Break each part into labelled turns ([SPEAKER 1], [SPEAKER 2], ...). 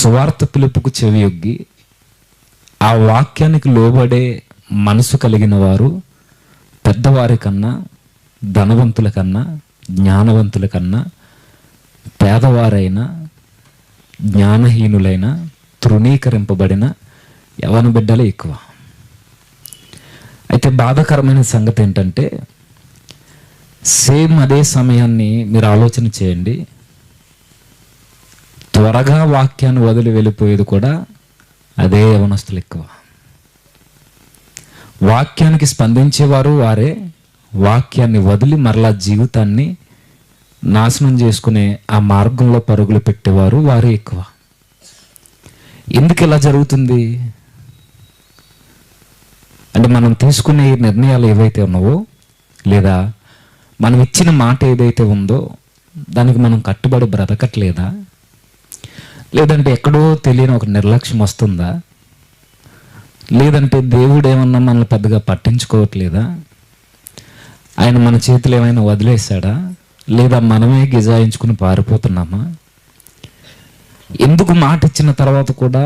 [SPEAKER 1] సువార్త పిలుపుకు చెవియొగ్గి ఆ వాక్యానికి లోబడే మనసు కలిగిన వారు పెద్దవారి కన్నా, ధనవంతుల కన్నా, జ్ఞానవంతుల కన్నా, పేదవారైన, జ్ఞానహీనులైన, తృణీకరింపబడిన యవన బిడ్డలే ఎక్కువ. అయితే బాధాకరమైన సంగతి ఏంటంటే, సేమ్ అదే సమయాన్ని మీరు ఆలోచన చేయండి, త్వరగా వాక్యాన్ని వదిలి వెళ్ళిపోయేది కూడా అదే యవనస్తులు ఎక్కువ. వాక్యానికి స్పందించేవారు వారే, వాక్యాన్ని వదిలి మరలా జీవితాన్ని నాశనం చేసుకునే ఆ మార్గంలో పరుగులు పెట్టేవారు వారే ఎక్కువ. ఎందుకు ఇలా జరుగుతుంది అంటే, మనం తీసుకునే నిర్ణయాలు ఏవైతే ఉన్నావో, లేదా మనం ఇచ్చిన మాట ఏదైతే ఉందో దానికి మనం కట్టుబడి బ్రతకట్లేదా, లేదంటే ఎక్కడో తెలియని ఒక నిర్లక్ష్యం వస్తుందా, లేదంటే దేవుడు ఏమన్నా మనల్ని పెద్దగా పట్టించుకోవట్లేదా, ఆయన మన చేతులు ఏమైనా వదిలేశాడా, లేదా మనమే గిజాయించుకుని పారిపోతున్నామా? ఎందుకు మాట ఇచ్చిన తర్వాత కూడా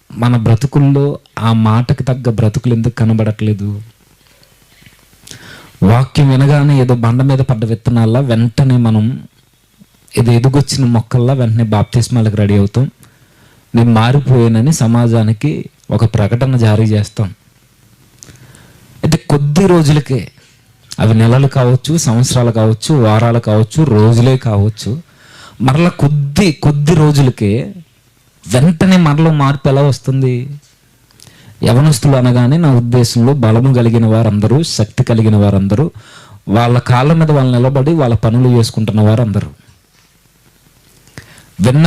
[SPEAKER 1] మన బ్రతుకుల్లో ఆ మాటకి తగ్గ బ్రతుకులు ఎందుకు కనబడట్లేదు? వాక్యం వినగానే ఏదో బండ మీద పడ్డ విత్తనాల్లో వెంటనే మనం ఏదో ఎదుగొచ్చిన మొక్కల్లా వెంటనే బాప్తిస్మాలకు రెడీ అవుతాం. నేను మారిపోయానని సమాజానికి ఒక ప్రకటన జారీ చేస్తాం. అయితే కొద్ది రోజులకే, అవి నెలలు కావచ్చు, సంవత్సరాలు కావచ్చు, వారాలు కావచ్చు, రోజులే కావచ్చు, మరలా కొద్ది రోజులకే వెంటనే మనలో మార్పు ఎలా వస్తుంది? యవనస్తులు అనగానే నా ఉద్దేశంలో బలము కలిగిన వారందరూ, శక్తి కలిగిన వారందరూ, వాళ్ళ కాళ్ళ మీద వాళ్ళు నిలబడి వాళ్ళ పనులు చేసుకుంటున్న వారందరూ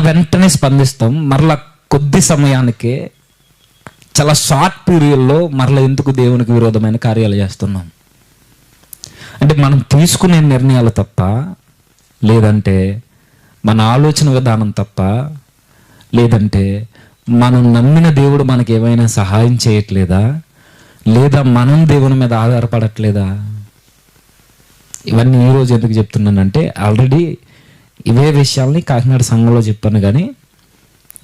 [SPEAKER 1] వెంటనే స్పందిస్తాం. మరలా కొద్ది సమయానికే, చాలా షార్ట్ పీరియడ్లో మరలా ఎందుకు దేవునికి విరోధమైన కార్యాలు చేస్తున్నాం? అంటే మనం తీసుకునే నిర్ణయాలు తప్ప, లేదంటే మన ఆలోచన విధానం తప్ప, లేదంటే మనం నమ్మిన దేవుడు మనకి ఏమైనా సహాయం చేయట్లేదా, లేదా మనం దేవుని మీద ఆధారపడట్లేదా? ఇవన్నీ ఈరోజు ఎందుకు చెప్తున్నానంటే, ఆల్రెడీ ఇవే విషయాల్ని కాకినాడ సంఘంలో చెప్పాను, కానీ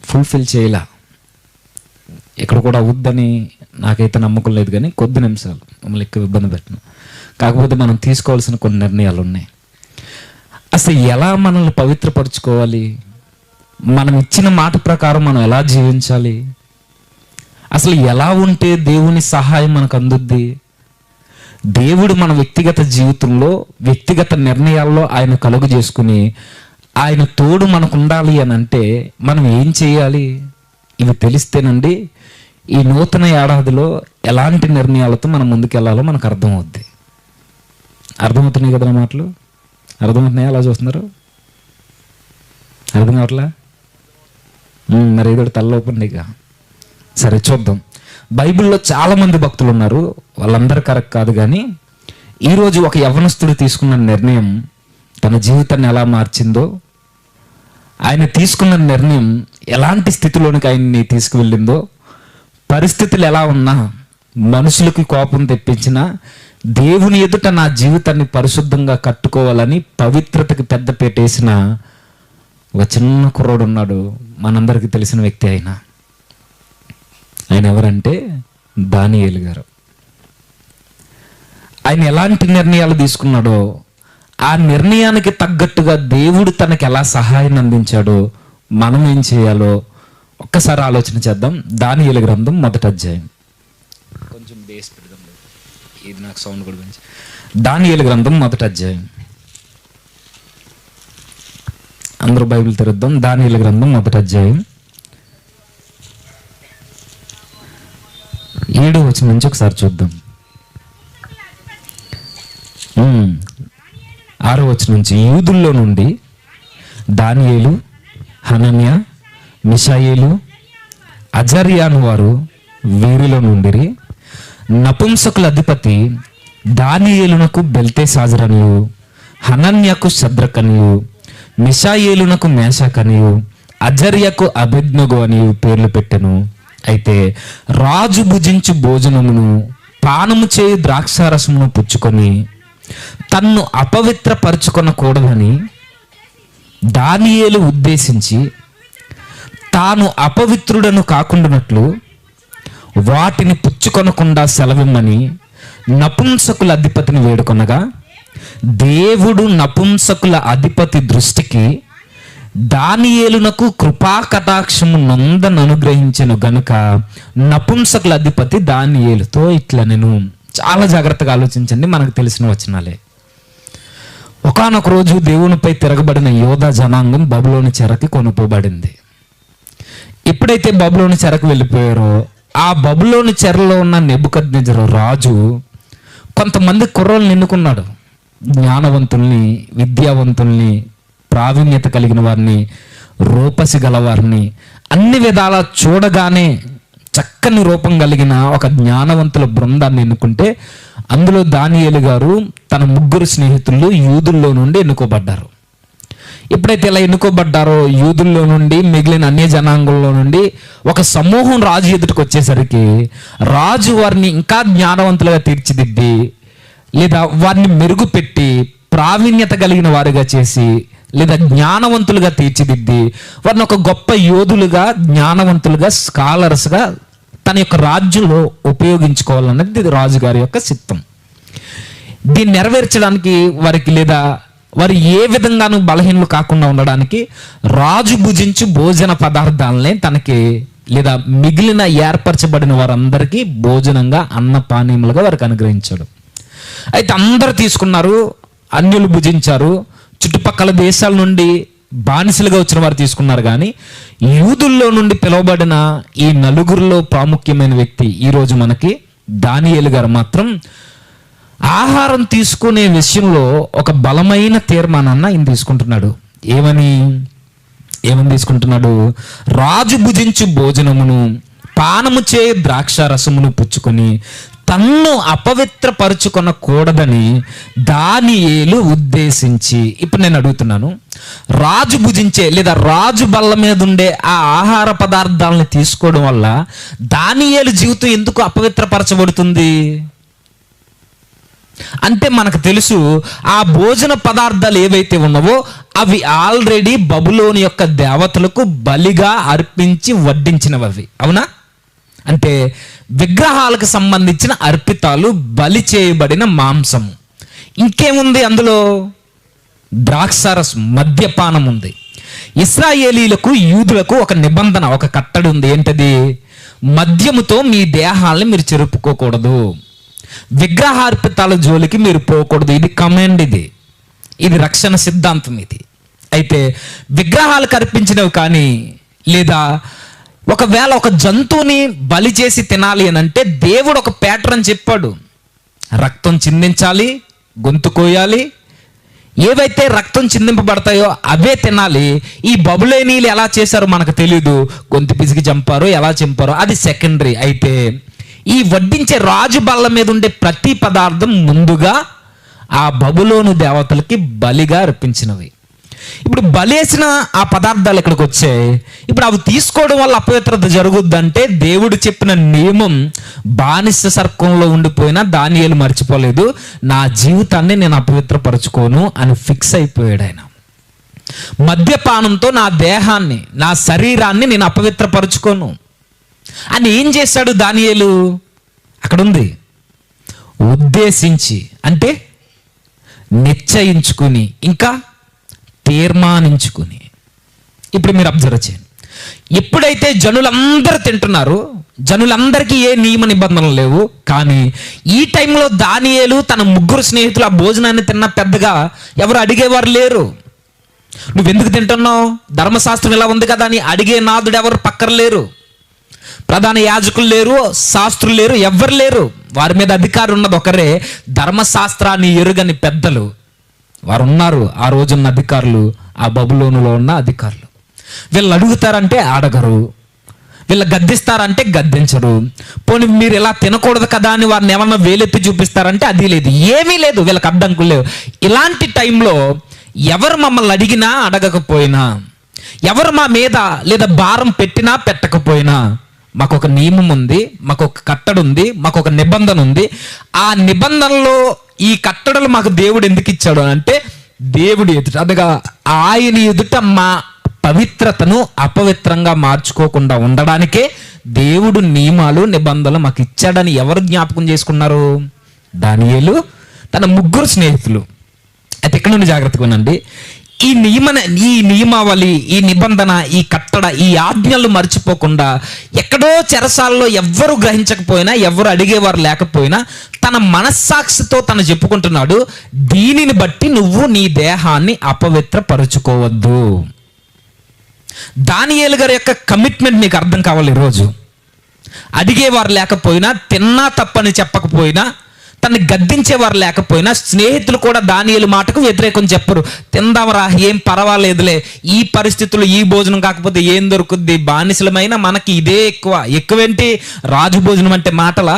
[SPEAKER 1] ఫుల్ఫిల్ చేయలే. ఇక్కడ కూడా అవుద్దని నాకైతే నమ్మకం లేదు, కానీ కొద్ది నిమిషాలు మమ్మల్ని ఎక్కువ ఇబ్బంది పెట్టను. కాకపోతే మనం తీసుకోవాల్సిన కొన్ని నిర్ణయాలు ఉన్నాయి. అసలు ఎలా మనల్ని పవిత్రపరచుకోవాలి, మనం ఇచ్చిన మాట ప్రకారం మనం ఎలా జీవించాలి, అసలు ఎలా ఉంటే దేవుని సహాయం మనకు అందుద్ది? దేవుడు మన వ్యక్తిగత జీవితంలో, వ్యక్తిగత నిర్ణయాల్లో ఆయన కలుగు చేసుకుని ఆయన తోడు మనకు ఉండాలి అని అంటే మనం ఏం చేయాలి? ఇవి తెలిస్తేనండి ఈ నూతన ఏడాదిలో ఎలాంటి నిర్ణయాలతో మనం ముందుకెళ్ళాలో మనకు అర్థమవుద్ది. అర్థమవుతున్నాయి కదా మాటలు? అర్థమవుతున్నాయా? అలా చూస్తున్నారు, అర్థం కావట్లా? మరి ఏదో తలలోపండి. ఇక సరే చూద్దాం. బైబిల్లో చాలామంది భక్తులు ఉన్నారు, వాళ్ళందరూ కరెక్ట్ కాదు, కానీ ఈరోజు ఒక యవ్వనస్తుడు తీసుకున్న నిర్ణయం తన జీవితాన్ని ఎలా మార్చిందో, ఆయన తీసుకున్న నిర్ణయం ఎలాంటి స్థితిలోనికి ఆయన్ని తీసుకువెళ్ళిందో, పరిస్థితులు ఎలా ఉన్నా, మనుషులకి కోపం తెప్పించినా, దేవుని ఎదుట నా జీవితాన్ని పరిశుద్ధంగా కట్టుకోవాలని పవిత్రతకి పెద్ద పెట్టేసిన ఒక చిన్న కుర్రోడు ఉన్నాడు, మనందరికీ తెలిసిన వ్యక్తి. ఆయన ఎవరంటే దానియేలు గారు. ఆయన ఎలాంటి నిర్ణయాలు తీసుకున్నాడో, ఆ నిర్ణయానికి తగ్గట్టుగా దేవుడు తనకి ఎలా సహాయం అందించాడో, మనం ఏం చేయాలో ఒక్కసారి ఆలోచన చేద్దాం. దానియేలు గ్రంథం 1వ అధ్యాయం. కొంచెం బేస్ పెడదాం, ఇది నాకు సౌండ్ కూడా గురించి. దానియేలు గ్రంథం 1వ అధ్యాయం. అందరూ బైబిల్ తెరుద్దాం. దానియేలు గ్రంథం 1వ అధ్యాయం 7వ వచనం నుంచి ఒకసారి చూద్దాం. 6వ వచనం నుంచి, యూదుల్లో నుండి దానియేలు, హనన్య, మిషాయేలు, అజర్యాను వారు వీరిలో నుండిరి. నపుంసకుల అధిపతి దానియేలునకు బెల్తెషాజరనియు, హనన్యకు శద్రకనియు, మిషాయేలునకు మేషకనియు, అజర్యకు అబేద్నెగో అనియు పేర్లు పెట్టెను. అయితే రాజు భుజించు భోజనమును, పానము చేయు ద్రాక్షారసమును పుచ్చుకొని తన్ను అపవిత్రపరచుకొనకూడదని దానియేలు ఉద్దేశించి తాను అపవిత్రుడను కాకుండానట్లు వాటిని పుచ్చుకొనకుండా సెలవిమ్మని నపుంసకుల అధిపతిని వేడుకొనగా, దేవుడు నపుంసకుల అధిపతి దృష్టికి దానియేలునకు కృపా కటాక్షము నొందను అనుగ్రహించెను గనుక నపుంసకుల అధిపతి దానియేలుతో ఇట్లా నేను చాలా జాగ్రత్తగా ఆలోచించండి, మనకు తెలిసిన వచనాలే. ఒకానొక రోజు దేవునిపై తిరగబడిన యోధా జనాంగం బబులోని చెరకి కొనుపోబడింది. ఎప్పుడైతే బబులోని చెరకు వెళ్ళిపోయారో ఆ బబులోని చెరలో ఉన్న నెబుకద్నెజరు రాజు కొంతమంది కుర్రల్ని ఎన్నుకున్నాడు. జ్ఞానవంతుల్ని, విద్యావంతుల్ని, ప్రావీణ్యత కలిగిన వారిని, రూపసి గలవారిని, అన్ని విధాలా చూడగానే చక్కని రూపం కలిగిన ఒక జ్ఞానవంతుల బృందాన్ని ఎన్నుకుంటే అందులో దానియేలు గారు తన 3 స్నేహితులు యూదుల్లో నుండి ఎన్నుకోబడ్డారు. ఎప్పుడైతే ఇలా ఎన్నుకోబడ్డారో యూదుల్లో నుండి మిగిలిన అన్య జనాంగంలో నుండి ఒక సమూహం రాజు ఎదుటికి వచ్చేసరికి రాజు వారిని ఇంకా జ్ఞానవంతులుగా తీర్చిదిద్ది లేదా వారిని మెరుగుపెట్టి ప్రావీణ్యత కలిగిన వారిగా చేసి లేదా జ్ఞానవంతులుగా తీర్చిదిద్ది వారిని ఒక గొప్ప యోధులుగా, జ్ఞానవంతులుగా, స్కాలర్స్గా తన యొక్క రాజ్యంలో ఉపయోగించుకోవాలన్నది రాజుగారి యొక్క చిత్తం. దీన్ని నెరవేర్చడానికి వారికి లేదా వారు ఏ విధంగానూ బలహీనలు కాకుండా ఉండడానికి రాజు భుజించు భోజన పదార్థాలనే తనకి లేదా మిగిలిన ఏర్పరచబడిన వారందరికీ భోజనంగా, అన్న పానీయములుగా వారికి అనుగ్రహించాడు. అయితే అందరూ తీసుకున్నారు, అన్యులు భుజించారు. చుట్టుపక్కల దేశాల నుండి బానిసలుగా వచ్చిన వారు తీసుకున్నారు. కానీ యూదుల్లో నుండి పిలువబడిన ఈ 4 ప్రాముఖ్యమైన వ్యక్తి ఈరోజు మనకి దానియేలు గారు మాత్రం ఆహారం తీసుకునే విషయంలో ఒక బలమైన తీర్మానాన్ని ఆయన తీసుకుంటున్నాడు. ఏమని తీసుకుంటున్నాడు? రాజు భుజించు భోజనమును, పానము చే ద్రాక్ష రసమును పుచ్చుకొని తన్ను అపవిత్రపరుచుకొనకూడదని దానియేలు ఉద్దేశించి. ఇప్పుడు నేను అడుగుతున్నాను, రాజు భుజించే లేదా రాజు బల్ల మీద ఉండే ఆ ఆహార పదార్థాలను తీసుకోవడం వల్ల దానియేలు జీవితం ఎందుకు అపవిత్రపరచబడుతుంది అంటే మనకు తెలుసు ఆ భోజన పదార్థాలు ఏవైతే ఉన్నావో అవి ఆల్రెడీ బబులోని యొక్క దేవతలకు బలిగా అర్పించి వడ్డించినవి అవి. అవునా? అంటే విగ్రహాలకు సంబంధించిన అర్పితాలు, బలి చేయబడిన మాంసము. ఇంకేముంది అందులో? ద్రాక్షారసం, మద్యపానం ఉంది. ఇశ్రాయేలీలకు, యూదులకు ఒక నిబంధన, ఒక కట్టడి ఉంది. ఏంటది? మద్యముతో మీ దేహాలను మీరు చెరుపుకోకూడదు, విగ్రహార్పితాల జోలికి మీరు పోకూడదు. ఇది కమాండ్, ఇది రక్షణ సిద్ధాంతం. ఇది అయితే విగ్రహాలకు అర్పించినవి కానీ లేదా ఒకవేళ ఒక జంతువుని బలి చేసి తినాలి అని అంటే దేవుడు ఒక ప్యాటర్న్ చెప్పాడు. రక్తం చిందించాలి, గొంతు కోయాలి, ఏవైతే రక్తం చిందింపబడతాయో అవే తినాలి. ఈ బబులోనీయులు ఎలా చేశారో మనకు తెలియదు, గొంతు పిసికి చంపారో ఎలా చంపారో అది సెకండరీ. అయితే ఈ వడ్డించే రాజు బల్ల మీద ఉండే ప్రతి పదార్థం ముందుగా ఆ బబులోను దేవతలకి బలిగా అర్పించినవి. ఇప్పుడు బలేసిన ఆ పదార్థాలు ఇక్కడికి వచ్చాయి. ఇప్పుడు అవి తీసుకోవడం వల్ల అపవిత్రత జరుగుద్దంటే దేవుడు చెప్పిన నియమం బానిస సర్కంలో ఉండిపోయినా దానియేలు మర్చిపోలేదు. నా జీవితాన్ని నేను అపవిత్రపరచుకోను అని ఫిక్స్ అయిపోయాడు ఆయన. మద్యపానంతో నా దేహాన్ని, నా శరీరాన్ని నేను అపవిత్రపరచుకోను అని ఏం చేశాడు దానియేలు? అక్కడ ఉంది, ఉద్దేశించి అంటే నిశ్చయించుకుని, ఇంకా తీర్మానించుకుని. ఇప్పుడు మీరు అబ్జర్వ్ చేయండి, ఎప్పుడైతే జనులందరూ తింటున్నారు, జనులందరికీ ఏ నియమ నిబంధనలు లేవు, కానీ ఈ టైంలో దానియేలు తన 3 స్నేహితులు ఆ భోజనాన్ని తిన్న పెద్దగా ఎవరు అడిగేవారు లేరు. నువ్వెందుకు తింటున్నావు, ధర్మశాస్త్రం ఇలా ఉంది కదా అని అడిగే నాదుడు ఎవరు పక్కన లేరు. ప్రధాన యాజకులు లేరు, శాస్త్రులు లేరు, ఎవ్వరు లేరు. వారి మీద అధికారం ఉన్నది ఒకరే, ధర్మశాస్త్రాన్ని ఎరుగని పెద్దలు. వారు ఉన్నారు ఆ రోజున్న అధికారులు, ఆ బబులోనులో ఉన్న అధికారులు. వీళ్ళు అడుగుతారంటే అడగరు, వీళ్ళు గద్దిస్తారంటే గద్దించరు. పోనీ మీరు ఇలా తినకూడదు కదా అని వారిని ఏమన్నా వేలెత్తి చూపిస్తారంటే అది లేదు, ఏమీ లేదు, వీళ్ళకి అడ్డంకులు లేవు. ఇలాంటి టైంలో ఎవరు మమ్మల్ని అడిగినా అడగకపోయినా, ఎవరు మా మీద లేదా భారం పెట్టినా పెట్టకపోయినా మాకు ఒక నియమం ఉంది, మాకు ఒక కట్టడి ఉంది, మాకు ఒక నిబంధన ఉంది. ఆ నిబంధనలో ఈ కట్టడలు మాకు దేవుడు ఎందుకు ఇచ్చాడు అంటే దేవుడి ఎదుట, అనగా ఆయన ఎదుట మా పవిత్రతను అపవిత్రంగా మార్చుకోకుండా ఉండడానికే దేవుడు నియమాలు నిబంధనలు మాకు ఇచ్చాడని ఎవరు జ్ఞాపకం చేసుకున్నారు? దానియేలు తన 3 స్నేహితులు. అయితే ఇక్కడ నుండి జాగ్రత్తగా ఉండండి. ఈ నియమావళి, ఈ నిబంధన, ఈ కట్టడ, ఈ ఆజ్ఞలు మర్చిపోకుండా ఎక్కడో చెరసాలలో ఎవ్వరు గ్రహించకపోయినా, ఎవ్వరు అడిగేవారు లేకపోయినా తన మనస్సాక్షితో తను చెప్పుకుంటున్నాడు, దీనిని బట్టి నువ్వు నీ దేహాన్ని అపవిత్రపరుచుకోవద్దు. దానియేలు గారి యొక్క కమిట్మెంట్ మీకు అర్థం కావాలి. ఈరోజు అడిగేవారు లేకపోయినా, తిన్నా తప్పని చెప్పకపోయినా, తను గద్దించేవారు లేకపోయినా, స్నేహితులు కూడా దానియేలు మాటకు వ్యతిరేకం చెప్పరు. తిందామరా, ఏం పర్వాలేదులే, ఈ పరిస్థితుల్లో ఈ భోజనం కాకపోతే ఏం దొరుకుద్ది, బానిసలమైన మనకి ఇదే ఎక్కువేంటి, రాజు భోజనం అంటే మాటలా?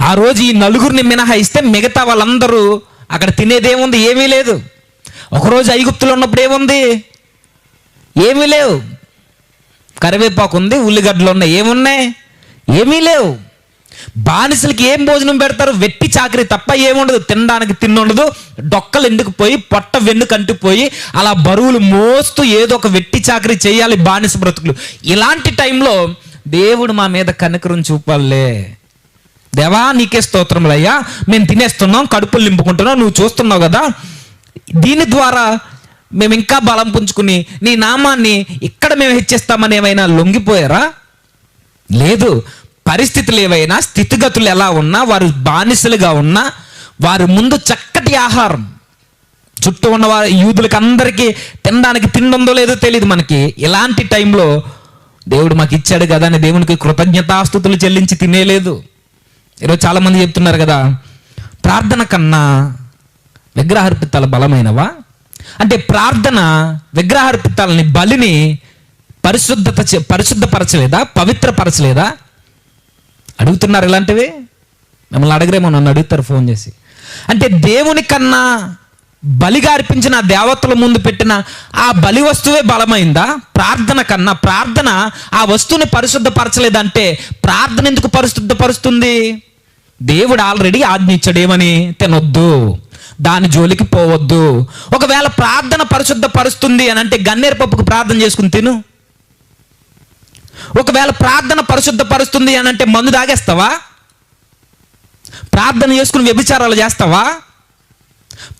[SPEAKER 1] ఆ రోజు ఈ 4 మినహాయిస్తే మిగతా వాళ్ళందరూ అక్కడ తినేదేముంది? ఏమీ లేదు. ఒకరోజు ఐగుప్తులో ఉన్నప్పుడు ఏముంది? ఏమీ లేవు. కరివేపాకు ఉంది, ఉల్లిగడ్డలు ఉన్నాయి, ఏమున్నాయి? ఏమీ లేవు. బానిసలకి ఏం భోజనం పెడతారు? వెట్టి చాకరీ తప్ప ఏముండదు. తినడానికి తిన్నుండదు, డొక్కలు ఎండుకుపోయి, పొట్ట వెన్నుకు అంటుకుపోయి, అలా బరువులు మోస్తూ ఏదో ఒక వెట్టి చాకరీ చేయాలి బానిస బ్రతుకులు. ఇలాంటి టైంలో దేవుడు మా మీద కనికరం చూపాలే. దేవా నీకే స్తోత్రములయ్యా, మేము తినేస్తున్నాం, కడుపులు నింపుకుంటున్నాం, నువ్వు చూస్తున్నావు కదా, దీని ద్వారా మేము ఇంకా బలం పుంజుకుని నీ నామాన్ని ఇక్కడ మేము హెచ్చిస్తామని ఏమైనా లొంగిపోయారా? లేదు. పరిస్థితులు ఏవైనా, స్థితిగతులు ఎలా ఉన్నా, వారు బానిసలుగా ఉన్నా, వారి ముందు చక్కటి ఆహారం, చుట్టూ ఉన్న వారి యూదులకు అందరికీ తినడానికి తిండుందో లేదో తెలియదు మనకి. ఇలాంటి టైంలో దేవుడు మాకు ఇచ్చాడు కదా అని దేవునికి కృతజ్ఞతాస్తుతులు చెల్లించి తినేలేదు. ఈరోజు చాలామంది చెప్తున్నారు కదా, ప్రార్థన కన్నా విగ్రహార్పితాలు బలమైనవా? అంటే ప్రార్థన విగ్రహార్పితాలని, బలిని పరిశుద్ధపరచలేదా, పవిత్రపరచలేదా? అడుగుతున్నారు ఇలాంటివి. మిమ్మల్ని అడగరేమో, నన్ను అడుగుతారు ఫోన్ చేసి. అంటే దేవుని కన్నా బలిగా అర్పించిన దేవతల ముందు పెట్టిన ఆ బలి వస్తువే బలమైందా ప్రార్థన కన్నా? ప్రార్థన ఆ వస్తువుని పరిశుద్ధపరచలేదంటే ప్రార్థన ఎందుకు పరిశుద్ధపరుస్తుంది? దేవుడు ఆల్రెడీ ఆజ్ఞ ఇచ్చాడు, ఏమని? తినొద్దు, దాని జోలికి పోవద్దు. ఒకవేళ ప్రార్థన పరిశుద్ధపరుస్తుంది అని అంటే గన్నేరు పప్పుకు ప్రార్థన చేసుకుని తిను. ఒకవేళ ప్రార్థన పరిశుద్ధపరుస్తుంది అని అంటే మందు తాగేస్తావా? ప్రార్థన చేసుకుని వ్యభిచారాలు చేస్తావా?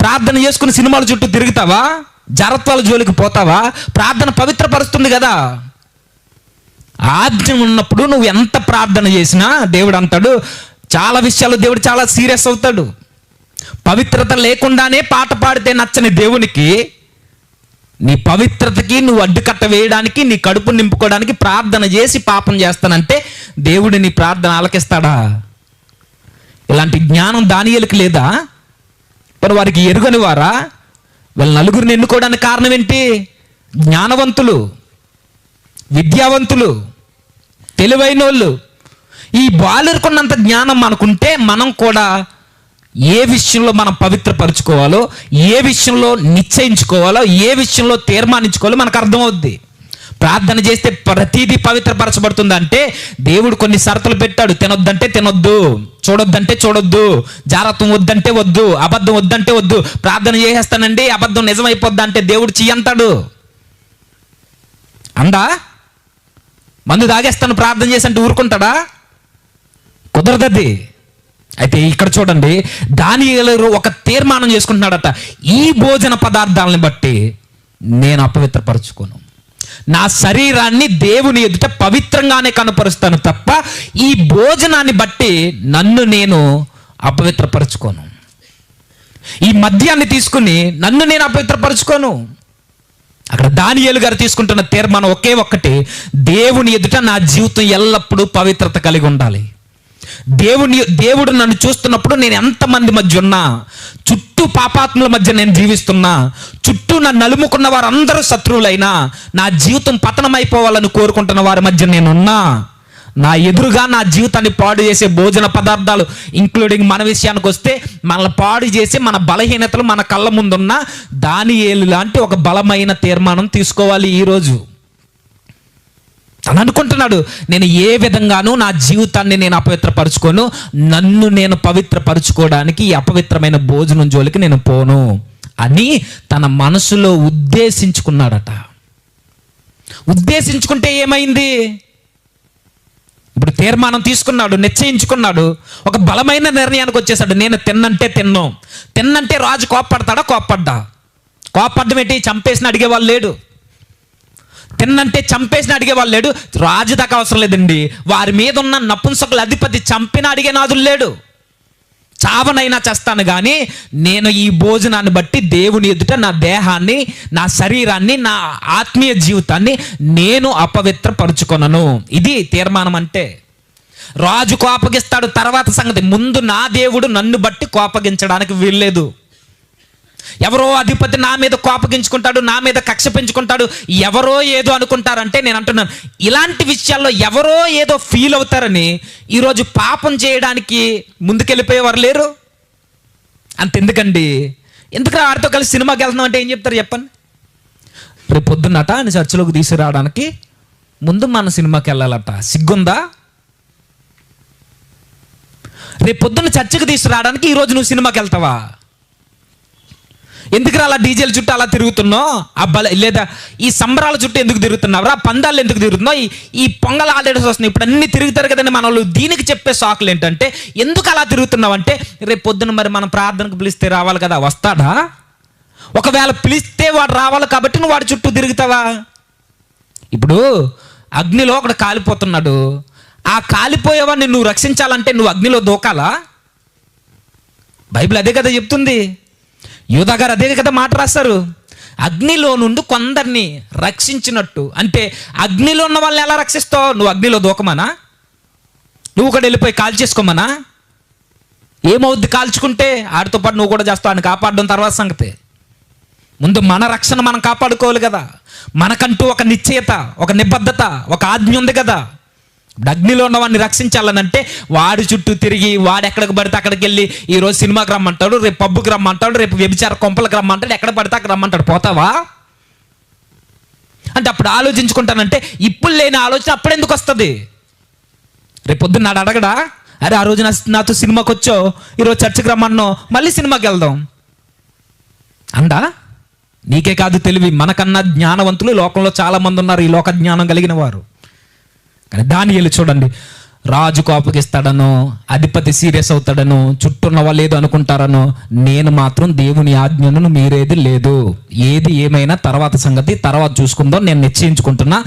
[SPEAKER 1] ప్రార్థన చేసుకుని సినిమాల చుట్టూ తిరుగుతావా? జరత్వాల జోలికి పోతావా? ప్రార్థన పవిత్రపరుస్తుంది కదా. ఆజ్ఞ ఉన్నప్పుడు నువ్వు ఎంత ప్రార్థన చేసినా దేవుడు అంటాడు, చాలా విషయాలు దేవుడు చాలా సీరియస్ అవుతాడు. పవిత్రత లేకుండానే పాట పాడితే నచ్చని దేవునికి నీ పవిత్రతకి నువ్వు అడ్డుకట్ట వేయడానికి, నీ కడుపు నింపుకోవడానికి ప్రార్థన చేసి పాపం చేస్తానంటే దేవుడు నీ ప్రార్థన ఆలకిస్తాడా? ఇలాంటి జ్ఞానం దానియేలుకి లేదా? మరి వారికి ఎరుగని వారా? వీళ్ళ 4 ఎన్నుకోవడానికి కారణం ఏంటి? జ్ఞానవంతులు, విద్యావంతులు, తెలివైన వాళ్ళు. ఈ బాలురుకున్నంత జ్ఞానం మనకుంటే మనం కూడా ఏ విషయంలో మనం పవిత్రపరచుకోవాలో, ఏ విషయంలో నిశ్చయించుకోవాలో, ఏ విషయంలో తీర్మానించుకోవాలో మనకు అర్థమవుద్ది. ప్రార్థన చేస్తే ప్రతిదీ పవిత్రపరచబడుతుంది అంటే దేవుడు కొన్ని షరతులు పెట్టాడు. తినొద్దంటే తినొద్దు, చూడొద్దంటే చూడొద్దు, జాగ్రత్తం వద్దంటే వద్దు, అబద్ధం వద్దంటే వద్దు. ప్రార్థన చేసేస్తానండి, అబద్ధం నిజమైపోద్దా అంటే దేవుడు చెయ్యంటాడు. అందా? మందు తాగేస్తాను ప్రార్థన చేసి అంటే ఊరుకుంటాడా? కుదరదది. అయితే ఇక్కడ చూడండి, దానియేలు ఒక తీర్మానం చేసుకుంటున్నాడట, ఈ భోజన పదార్థాలను బట్టి నేను అపవిత్రపరచుకోను, నా శరీరాన్ని దేవుని ఎదుట పవిత్రంగానే కనపరుస్తాను తప్ప ఈ భోజనాన్ని బట్టి నన్ను నేను అపవిత్రపరచుకోను. ఈ మద్యాన్ని తీసుకుని నన్ను నేను అపవిత్రపరచుకోను. అక్కడ దానియేలు గారు తీసుకుంటున్న తీర్మానం ఒకే ఒక్కటి, దేవుని ఎదుట నా జీవితం ఎల్లప్పుడూ పవిత్రత కలిగి ఉండాలి. దేవుడు నన్ను చూస్తున్నప్పుడు నేను ఎంతమంది మధ్య ఉన్నా, చుట్టూ పాపాత్ముల మధ్య నేను జీవిస్తున్నా, చుట్టూ నన్ను నలుముకున్న వారందరూ శత్రువులైనా, నా జీవితం పతనమైపోవాలని కోరుకుంటున్న వారి మధ్య నేనున్నా, నా ఎదురుగా నా జీవితాన్ని పాడు చేసే భోజన పదార్థాలు ఇంక్లూడింగ్ మన విషయానికి వస్తే మనల్ని పాడు చేసి మన బలహీనతలు మన కళ్ళ ముందున్న దానియేలు లాంటి ఒక బలమైన తీర్మానం తీసుకోవాలి ఈరోజు. అని అనుకుంటున్నాడు, నేను ఏ విధంగానూ నా జీవితాన్ని నేను అపవిత్రపరచుకోను, నన్ను నేను పవిత్రపరచుకోవడానికి ఈ అపవిత్రమైన భోజనం జోలికి నేను పోను అని తన మనసులో ఉద్దేశించుకున్నాడట. ఉద్దేశించుకుంటే ఏమైంది? ఇప్పుడు తీర్మానం తీసుకున్నాడు, నిశ్చయించుకున్నాడు, ఒక బలమైన నిర్ణయానికి వచ్చేసాడు. నేను తిన్నంటే రాజు కోప్పడతాడా? కోప్పడ్డం ఏంటి? చంపేసిన అడిగేవాళ్ళు లేడు. తిన్నంటే చంపేసిన అడిగేవాళ్ళు లేడు. రాజు దాకా అవసరం లేదండి, వారి మీద ఉన్న నపుంసకుల అధిపతి చంపిన అడిగే నాదులు లేడు. చావనైనా చేస్తాను కానీ నేను ఈ భోజనాన్ని బట్టి దేవుని ఎదుట నా దేహాన్ని, నా శరీరాన్ని, నా ఆత్మీయ జీవితాన్ని నేను అపవిత్రపరుచుకొనను. ఇది తీర్మానం అంటే. రాజు కోపగిస్తాడు, తర్వాత సంగతి. ముందు నా దేవుడు నన్ను బట్టి కోపగించడానికి వీల్లేదు. ఎవరో అధిపతి నా మీద కోపగించుకుంటాడు, నా మీద కక్ష పెంచుకుంటాడు, ఎవరో ఏదో అనుకుంటారంటే నేను అంటున్నాను, ఇలాంటి విషయాల్లో ఎవరో ఏదో ఫీల్ అవుతారని ఈరోజు పాపం చేయడానికి ముందుకెళ్ళిపోయేవారు లేరు. అంతెందుకండి, ఎందుకు వారితో కలిసి సినిమాకి వెళ్తున్నాం అంటే ఏం చెప్తారు చెప్పండి? రేపు పొద్దున్నట అని చర్చిలోకి తీసుకురావడానికి ముందు మన సినిమాకి వెళ్ళాలట. సిగ్గుందా? రేపు పొద్దున్న చర్చికి తీసుకురావడానికి ఈరోజు నువ్వు సినిమాకి వెళ్తావా? ఎందుకు అలా డీజేల చుట్టూ అలా తిరుగుతున్నావు? లేదా ఈ సంబరాల చుట్టూ ఎందుకు తిరుగుతున్నావు? పందాలు ఎందుకు తిరుగుతున్నావు? ఈ పొంగల్ హాలిడేస్ వస్తున్నాయి, ఇప్పుడు అన్ని తిరుగుతారు కదండి మన వాళ్ళు. దీనికి చెప్పే సాకులు ఏంటంటే, ఎందుకు అలా తిరుగుతున్నావు అంటే, రేపు పొద్దున మరి మనం ప్రార్థనకు పిలిస్తే రావాలి కదా, వస్తాడా? ఒకవేళ పిలిస్తే వాడు రావాలి కాబట్టి నువ్వు వాడి చుట్టూ తిరుగుతావా? ఇప్పుడు అగ్నిలో ఒకడు కాలిపోతున్నాడు, ఆ కాలిపోయేవాడిని నువ్వు రక్షించాలంటే నువ్వు అగ్నిలో దూకాలా? బైబిల్ అదే కదా చెప్తుంది. యూదా గారు అదే కదా మాట రాస్తారు. అగ్నిలో నుండి కొందరిని రక్షించినట్టు. అంటే అగ్నిలో ఉన్న వాళ్ళని ఎలా రక్షిస్తావు? నువ్వు అగ్నిలో దూకమనా? నువ్వు కూడా వెళ్ళిపోయి కాల్చేసుకోమనా? ఏమవుద్ది కాల్చుకుంటే? ఆడితో పాటు నువ్వు కూడా చేస్తావు. ఆయన కాపాడడం తర్వాత సంగతి. ముందు మన రక్షణ మనం కాపాడుకోవాలి కదా. మనకంటూ ఒక నిశ్చయత, ఒక నిబద్ధత, ఒక ఆజ్ఞ ఉంది కదా. ఇప్పుడు అగ్నిలో ఉన్న వాడిని రక్షించాలనంటే వాడి చుట్టూ తిరిగి, వాడు ఎక్కడికి పడితే అక్కడికి వెళ్ళి, ఈరోజు సినిమాకి రమ్మంటాడు, రేపు పబ్బుకి రమ్మంటాడు, రేపు వ్యభిచార కొంపలకు రమ్మంటాడు, ఎక్కడ పడితే అక్కడ రమ్మంటాడు. పోతావా? అంటే అప్పుడు ఆలోచించుకుంటానంటే, ఇప్పుడు లేని ఆలోచన అప్పుడెందుకు వస్తుంది? రేపు పొద్దున్న నాడు అడగడా, అరే ఆ రోజు నాతో సినిమాకి వచ్చావు, ఈరోజు చర్చికి రమ్మన్నావు, మళ్ళీ సినిమాకి వెళ్దాం అందా? నీకే కాదు తెలివి, మనకన్నా జ్ఞానవంతులు లోకంలో చాలామంది ఉన్నారు, ఈ లోక జ్ఞానం కలిగిన వారు. కానీ దానియేలు చూడండి, రాజు కోపగిస్తాడనో, అధిపతి సీరియస్ అవుతాడనో, చుట్టూన్న వాళ్ళు ఏదో అనుకుంటారనో, నేను మాత్రం దేవుని ఆజ్ఞను మీరేది లేదు. ఏది ఏమైనా తర్వాత సంగతి, తర్వాత చూసుకుందాం. నేను నిశ్చయించుకుంటున్నా,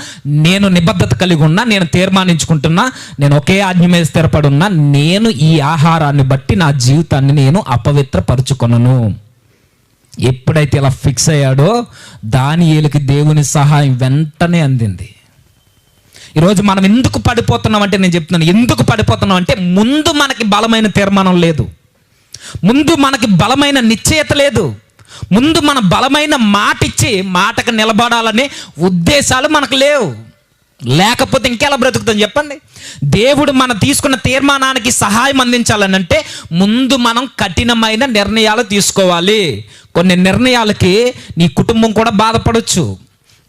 [SPEAKER 1] నేను నిబద్ధత కలిగి ఉన్నా, నేను తీర్మానించుకుంటున్నా, నేను ఒకే ఆజ్ఞ మీద స్థిరపడి ఉన్నా. నేను ఈ ఆహారాన్ని బట్టి నా జీవితాన్ని నేను అపవిత్రపరుచుకొనను. ఎప్పుడైతే ఇలా ఫిక్స్ అయ్యాడో దానియేలుకి దేవుని సహాయం వెంటనే అందింది. ఈరోజు మనం ఎందుకు పడిపోతున్నాం అంటే, నేను చెప్తున్నాను ఎందుకు పడిపోతున్నాం అంటే, ముందు మనకి బలమైన తీర్మానం లేదు, ముందు మనకి బలమైన నిశ్చయత లేదు, ముందు మన బలమైన మాట ఇచ్చి మాటకు నిలబడాలనే ఉద్దేశాలు మనకు లేవు. లేకపోతే ఇంకెలా బ్రతుకుతాం చెప్పండి? దేవుడు మనం తీసుకున్న తీర్మానానికి సహాయం అందించాలని అంటే ముందు మనం కఠినమైన నిర్ణయాలు తీసుకోవాలి. కొన్ని నిర్ణయాలకి నీ కుటుంబం కూడా బాధపడవచ్చు,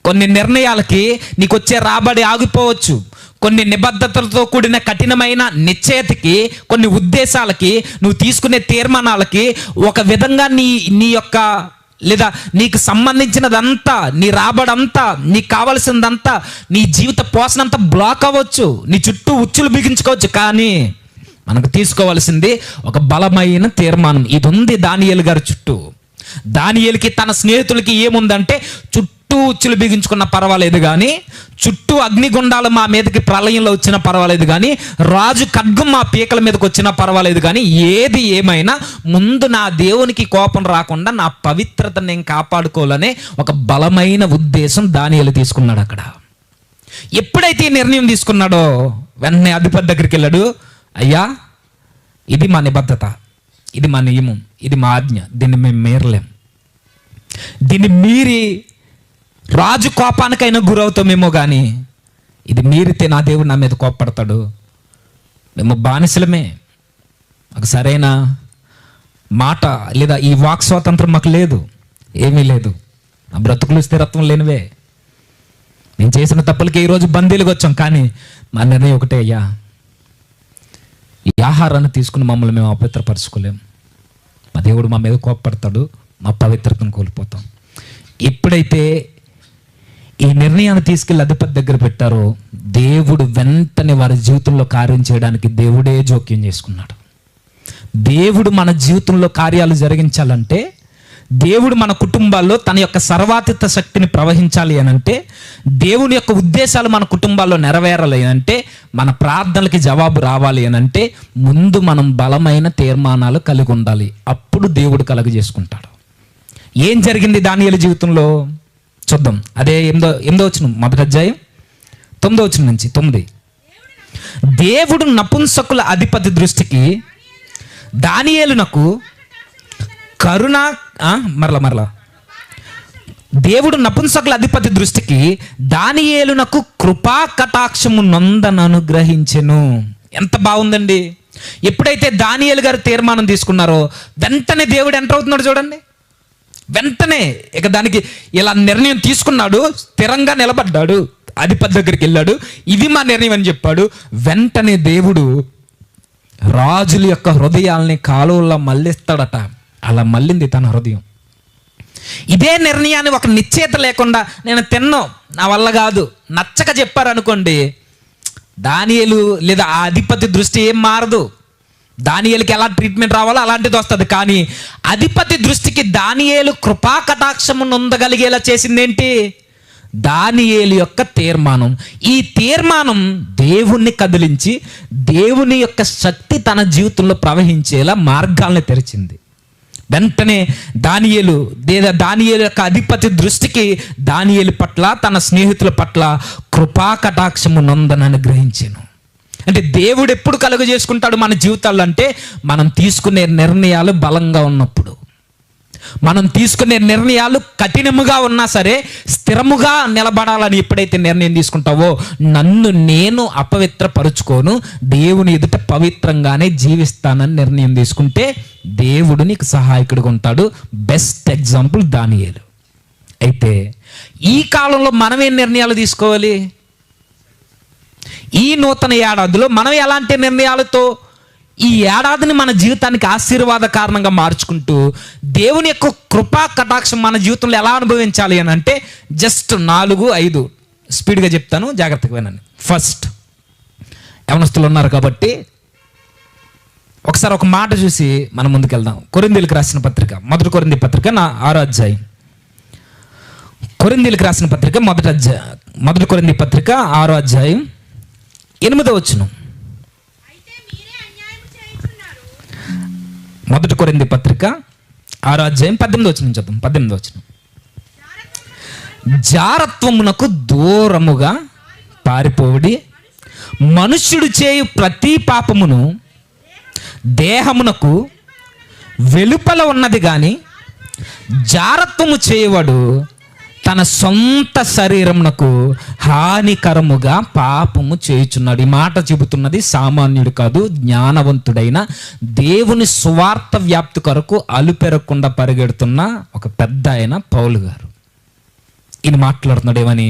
[SPEAKER 1] కొన్ని నిర్ణయాలకి నీకు వచ్చే రాబడి ఆగిపోవచ్చు, కొన్ని నిబద్ధతలతో కూడిన కఠినమైన నిశ్చయతకి, కొన్ని ఉద్దేశాలకి, నువ్వు తీసుకునే తీర్మానాలకి ఒక విధంగా నీ యొక్క లేదా నీకు సంబంధించినదంతా, నీ రాబడంతా, నీకు కావలసిందంతా, నీ జీవిత పోషణంతా బ్లాక్ అవ్వచ్చు, నీ చుట్టూ ఉచ్చులు బిగించుకోవచ్చు. కానీ మనకు తీసుకోవాల్సింది ఒక బలమైన తీర్మానం. ఇది ఉంది దానియేలు గారి చుట్టూ. దానియేలుకి తన స్నేహితులకి ఏముందంటే, చుట్టూ ఉచ్చులు బిగించుకున్న పర్వాలేదు కానీ, చుట్టూ అగ్నిగుండాలు మా మీదకి ప్రళయంలో వచ్చినా పర్వాలేదు కానీ, రాజు ఖడ్గం మా పీకల మీదకి వచ్చినా పర్వాలేదు కానీ, ఏది ఏమైనా ముందు నా దేవునికి కోపం రాకుండా నా పవిత్రతను నేను కాపాడుకోవాలనే ఒక బలమైన ఉద్దేశం దానియేలు తీసుకున్నాడు. అక్కడ ఎప్పుడైతే ఈ నిర్ణయం తీసుకున్నాడో వెంటనే అధిపతి దగ్గరికి వెళ్ళాడు. అయ్యా, ఇది మా నిబద్ధత, ఇది మా నియమం, ఇది మా ఆజ్ఞ, దీన్ని మేము మీరలేం. దీన్ని మీరి రాజు కోపానికైనా గురవుతామేమో కానీ ఇది మీరితే నా దేవుడు నా మీద కోపడతాడు. మేము బానిసలమే, మాకు సరైన మాట లేదా ఈ వాక్ స్వాతంత్రం మాకు లేదు, ఏమీ లేదు. ఆ బ్రతుకులు స్థిరత్వం లేనివే. నేను చేసిన తప్పులకి ఈరోజు బందీలుగా వచ్చాం. కానీ మా నిర్ణయం ఒకటే, అయ్యా, ఈ ఆహారాన్ని తీసుకుని మమ్మల్ని మేము అపవిత్రపరచుకోలేం. మా దేవుడు మా మీద కోపడతాడు, మా పవిత్రతను కోల్పోతాం. ఎప్పుడైతే ఈ నిర్ణయాన్ని తీసుకెళ్ళి అధిపతి దగ్గర పెట్టారో దేవుడు వెంటనే వారి జీవితంలో కార్యం చేయడానికి దేవుడే జోక్యం చేసుకున్నాడు. దేవుడు మన జీవితంలో కార్యాలు జరిగించాలంటే, దేవుడు మన కుటుంబాల్లో తన యొక్క సర్వాతీత శక్తిని ప్రవహించాలి అనంటే, దేవుని యొక్క ఉద్దేశాలు మన కుటుంబాల్లో నెరవేరాలి అనంటే, మన ప్రార్థనలకి జవాబు రావాలి అనంటే, ముందు మనం బలమైన తీర్మానాలు కలిగి ఉండాలి. అప్పుడు దేవుడు కలుగజేసుకుంటాడు. ఏం జరిగింది దానియేలు జీవితంలో చూద్దాం. అదే 8వ వచనం, మొదటి అధ్యాయం 9వ వచనం నుంచి 9. దేవుడు నపుంసకుల అధిపతి దృష్టికి దానియేలునకు కరుణ మరలా దేవుడు నపుంసకుల అధిపతి దృష్టికి దానియేలునకు కృపా కటాక్షము నొందననుగ్రహించెను. ఎంత బాగుందండి. ఎప్పుడైతే దానియేలు గారు తీర్మానం తీసుకున్నారో వెంటనే దేవుడు ఎంటర్ అవుతున్నాడు చూడండి. వెంటనే ఇక దానికి ఇలా నిర్ణయం తీసుకున్నాడు, స్థిరంగా నిలబడ్డాడు, అధిపతి దగ్గరికి వెళ్ళాడు, ఇది మా నిర్ణయం అని చెప్పాడు. వెంటనే దేవుడు రాజుల యొక్క హృదయాల్ని కాలువల్లో మళ్ళిస్తాడట. అలా మళ్ళింది తన హృదయం. ఇదే నిర్ణయాన్ని ఒక నిశ్చయిత లేకుండా నేను తిన్నో నా వల్ల కాదు నచ్చక చెప్పారనుకోండి, దానియేలు లేదా ఆ అధిపతి దృష్టి ఏం మారదు. దానియేలుకి ఎలా ట్రీట్మెంట్ రావాలో అలాంటిది వస్తుంది. కానీ అధిపతి దృష్టికి దానియేలు కృపా కటాక్షము నొందగలిగేలా చేసిందేంటి? దానియేలు యొక్క తీర్మానం. ఈ తీర్మానం దేవుణ్ణి కదిలించి దేవుని యొక్క శక్తి తన జీవితంలో ప్రవహించేలా మార్గాల్ని తెరిచింది. వెంటనే దానియేలు యొక్క అధిపతి దృష్టికి దానియేలు పట్ల తన స్నేహితుల పట్ల కృపా కటాక్షము నొందనని గ్రహించాను. అంటే దేవుడు ఎప్పుడు కలుగజేసుకుంటాడు మన జీవితాల్లో అంటే, మనం తీసుకునే నిర్ణయాలు బలంగా ఉన్నప్పుడు, మనం తీసుకునే నిర్ణయాలు కఠినముగా ఉన్నా సరే స్థిరముగా నిలబడాలని ఎప్పుడైతే నిర్ణయం తీసుకుంటావో, నన్ను నేను అపవిత్రపరుచుకోను, దేవుని ఎదుట పవిత్రంగానే జీవిస్తానని నిర్ణయం తీసుకుంటే దేవుడు నీకు సహాయకుడిగా ఉంటాడు. బెస్ట్ ఎగ్జాంపుల్ దానియేలు. అయితే ఈ కాలంలో మనం ఏం నిర్ణయాలు తీసుకోవాలి? ఈ నూతన ఏడాదిలో మనం ఎలాంటి నిర్ణయాలతో ఈ ఏడాదిని మన జీవితానికి ఆశీర్వాద కారణంగా మార్చుకుంటూ దేవుని యొక్క కృపా కటాక్షం మన జీవితంలో ఎలా అనుభవించాలి అని అంటే, జస్ట్ 4-5 స్పీడ్గా చెప్తాను, జాగ్రత్తగా వినండి. ఫస్ట్, యవనస్తులు ఉన్నారు కాబట్టి ఒకసారి ఒక మాట చూసి మనం ముందుకెళ్దాం. కొరింథీయులకు రాసిన పత్రిక, మొదటి కొరింథీ పత్రిక 6వ అధ్యాయం. కొరింథీయులకు రాసిన పత్రిక మొదటి కొరింథీ పత్రిక 6వ అధ్యాయం 8వ వచనం. మొదటి కొరింథీ పత్రిక 6వ అధ్యాయం 18వ వచనం చదువు. 18వ వచనం. జారత్వమునకు దూరముగా పారిపోవుడి, మనుష్యుడు చేయు ప్రతి పాపమును దేహమునకు వెలుపల ఉన్నది కానీ జారత్వము చేయవాడు తన సొంత శరీరమునకు హానికరముగా పాపము చేయుచున్నాడు. ఈ మాట చెబుతున్నది సామాన్యుడు కాదు, జ్ఞానవంతుడైన దేవుని సువార్త వ్యాప్తి కొరకు అలుపెరగకుండా పరిగెడుతున్న ఒక పెద్ద ఆయన పౌలు గారు. ఈయన మాట్లాడుతున్నాడు ఏమని?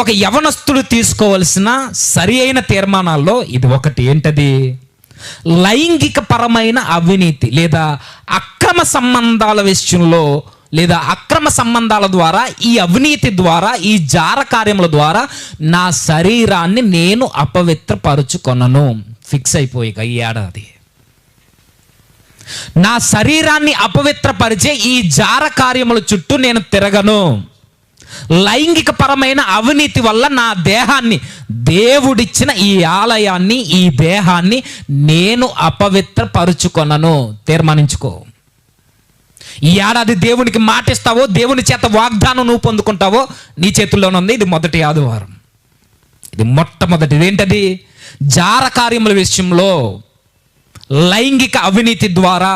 [SPEAKER 1] ఒక యవనస్తుడు తీసుకోవలసిన సరి అయిన తీర్మానాల్లో ఇది ఒకటి. ఏంటది? లైంగిక పరమైన అవినీతి లేదా అక్రమ సంబంధాల విషయంలో లేదా అక్రమ సంబంధాల ద్వారా, ఈ అవినీతి ద్వారా, ఈ జార కార్యముల ద్వారా నా శరీరాన్ని నేను అపవిత్రపరుచుకొనను. ఫిక్స్ అయిపోయి ఈ ఏడాది నా శరీరాన్ని అపవిత్రపరిచే ఈ జార కార్యముల చుట్టూ నేను తిరగను. లైంగిక పరమైన అవినీతి వల్ల నా దేహాన్ని, దేవుడిచ్చిన ఈ ఆలయాన్ని, ఈ దేహాన్ని నేను అపవిత్రపరుచుకొనను. తీర్మానించుకో. ఈ ఏడాది దేవునికి మాటిస్తావో, దేవుని చేత వాగ్దానం నువ్వు పొందుకుంటావో నీ చేతుల్లోనే ఉంది. ఇది మొదటి ఆదివారం. ఇది మొట్టమొదటిది. ఏంటది? జార కార్యముల విషయంలో, లైంగిక అవినీతి ద్వారా,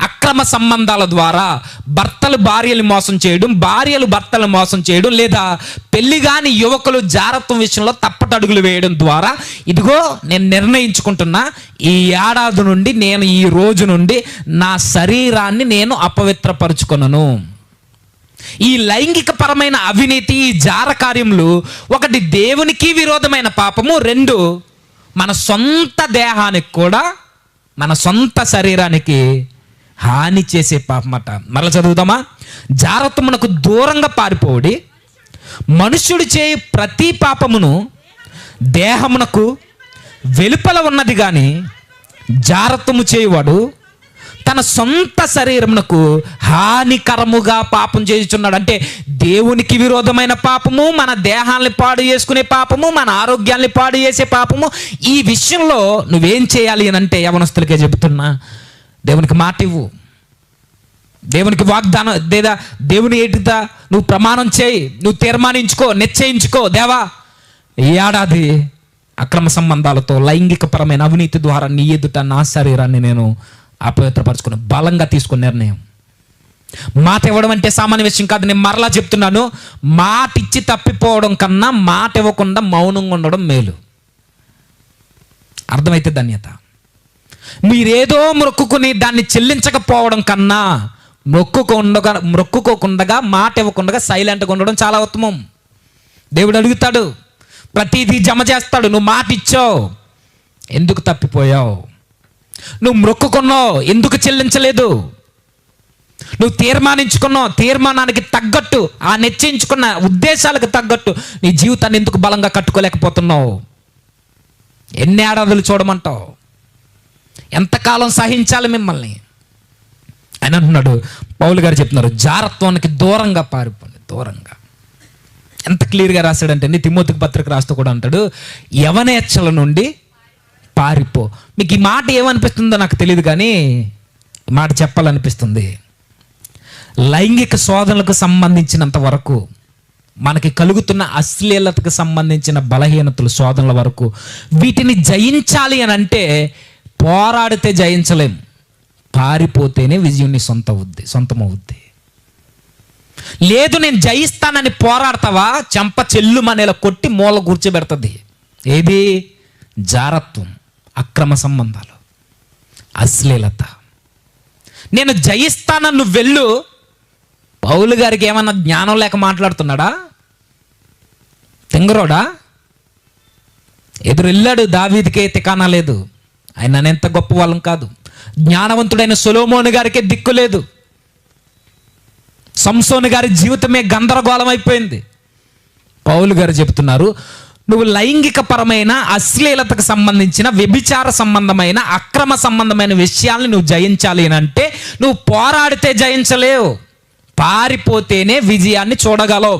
[SPEAKER 1] అక్రమ సంబంధాల ద్వారా భర్తలు భార్యలు మోసం చేయడం, భార్యలు భర్తలు మోసం చేయడం, లేదా పెళ్లి కాని యువకులు జారత్వం విషయంలో తప్పటడుగులు వేయడం ద్వారా, ఇదిగో నేను నిర్ణయించుకుంటున్నా, ఈ ఏడాది నుండి, నేను ఈ రోజు నుండి నా శరీరాన్ని నేను అపవిత్రపరుచుకొనను. ఈ లైంగిక పరమైన అవినీతి, ఈ జార కార్యములు ఒకటి దేవునికి విరోధమైన పాపము, 2 మన సొంత దేహానికి కూడా, మన సొంత శరీరానికి హాని చేసే పాపమట. మరలా చదువుదామా? జారత్వమునకు దూరంగా పారిపోడి, మనుష్యుడు చేయి ప్రతి పాపమును దేహమునకు వెలుపల ఉన్నది కానీ జారత్వము చేయువాడు తన సొంత శరీరమునకు హానికరముగా పాపం చేయుచున్నాడు. అంటే దేవునికి విరోధమైన పాపము, మన దేహాన్ని పాడు చేసుకునే పాపము, మన ఆరోగ్యాన్ని పాడు చేసే పాపము. ఈ విషయంలో నువ్వేం చేయాలి అని అంటే, యవనస్తులకే చెబుతున్నా, దేవునికి మాట ఇవ్వు, దేవునికి వాగ్దానం లేదా దేవుని ఎదుట నువ్వు ప్రమాణం చేయి, నువ్వు తీర్మానించుకో, నిశ్చయించుకో. దేవా, ఈ ఏడాది అక్రమ సంబంధాలతో లైంగికపరమైన అవినీతి ద్వారా నీ ఎదుట నా శరీరాన్ని నేను అపవిత్రపరచుకుని బలంగా తీసుకున్న నిర్ణయం. మాట ఇవ్వడం అంటే సామాన్య విషయం కాదు. నేను మరలా చెప్తున్నాను, మాట ఇచ్చి తప్పిపోవడం కన్నా మాట ఇవ్వకుండా మౌనంగా ఉండడం మేలు. అర్థమైతే ధన్యత. మీరేదో మొక్కుకుని దాన్ని చెల్లించకపోవడం కన్నా మొక్కుకోకుండా మాట ఇవ్వకుండా సైలెంట్గా ఉండడం చాలా ఉత్తమం. దేవుడు అడుగుతాడు, ప్రతిదీ జమ చేస్తాడు. నువ్వు మాట ఇచ్చావు, ఎందుకు తప్పిపోయావు? నువ్వు మొక్కుకున్నావు, ఎందుకు చెల్లించలేదు? నువ్వు తీర్మానించుకున్నావు, తీర్మానానికి తగ్గట్టు, ఆ నిశ్చయించుకున్న ఉద్దేశాలకు తగ్గట్టు నీ జీవితాన్ని ఎందుకు బలంగా కట్టుకోలేకపోతున్నావు? ఎన్ని ఏడాదులు చూడమంటావు? ఎంతకాలం సహించాలి మిమ్మల్ని అని అంటున్నాడు. పౌలు గారు చెప్తున్నారు, జారత్వానికి దూరంగా పారిపోండి. దూరంగా ఎంత క్లియర్గా రాశాడంటే, తిమోతికి పత్రిక రాస్తూ కూడా అంటాడు, యవనేచ్ఛల నుండి పారిపో. మీకు ఈ మాట ఏమనిపిస్తుందో నాకు తెలియదు, కానీ ఈ మాట చెప్పాలనిపిస్తుంది. లైంగిక శోధనలకు సంబంధించినంత వరకు, మనకి కలుగుతున్న అశ్లీలతకు సంబంధించిన బలహీనతలు, శోధనల వరకు, వీటిని జయించాలి అని అంటే పోరాడితే జయించలేం, పారిపోతేనే విజయం నీ సొంతమవుద్ది. లేదు నేను జయిస్తానని పోరాడతావా, చెంప చెల్లుమనేలా కొట్టి మూల కూర్చోబెడుతుంది. ఏది? జారత్వం, అక్రమ సంబంధాలు, అశ్లీలత. నేను జయిస్తానని నువ్వు వెళ్ళు. పౌలు గారికి ఏమన్నా జ్ఞానం లేక మాట్లాడుతున్నాడా? తింగరోడా? ఎదురెళ్ళాడు, దావీదుకే తికానా లేదు. ఆయన ఎంత గొప్ప వాళ్ళం కాదు. జ్ఞానవంతుడైన సొలొమోను గారికే దిక్కు లేదు. సంసోను గారి జీవితమే గందరగోళం అయిపోయింది. పౌలు గారు చెబుతున్నారు, నువ్వు లైంగికపరమైన అశ్లీలతకు సంబంధించిన, వ్యభిచార సంబంధమైన, అక్రమ సంబంధమైన విషయాల్ని నువ్వు జయించాలి అని అంటే నువ్వు పోరాడితే జయించలేవు, పారిపోతేనే విజయాన్ని చూడగలవు.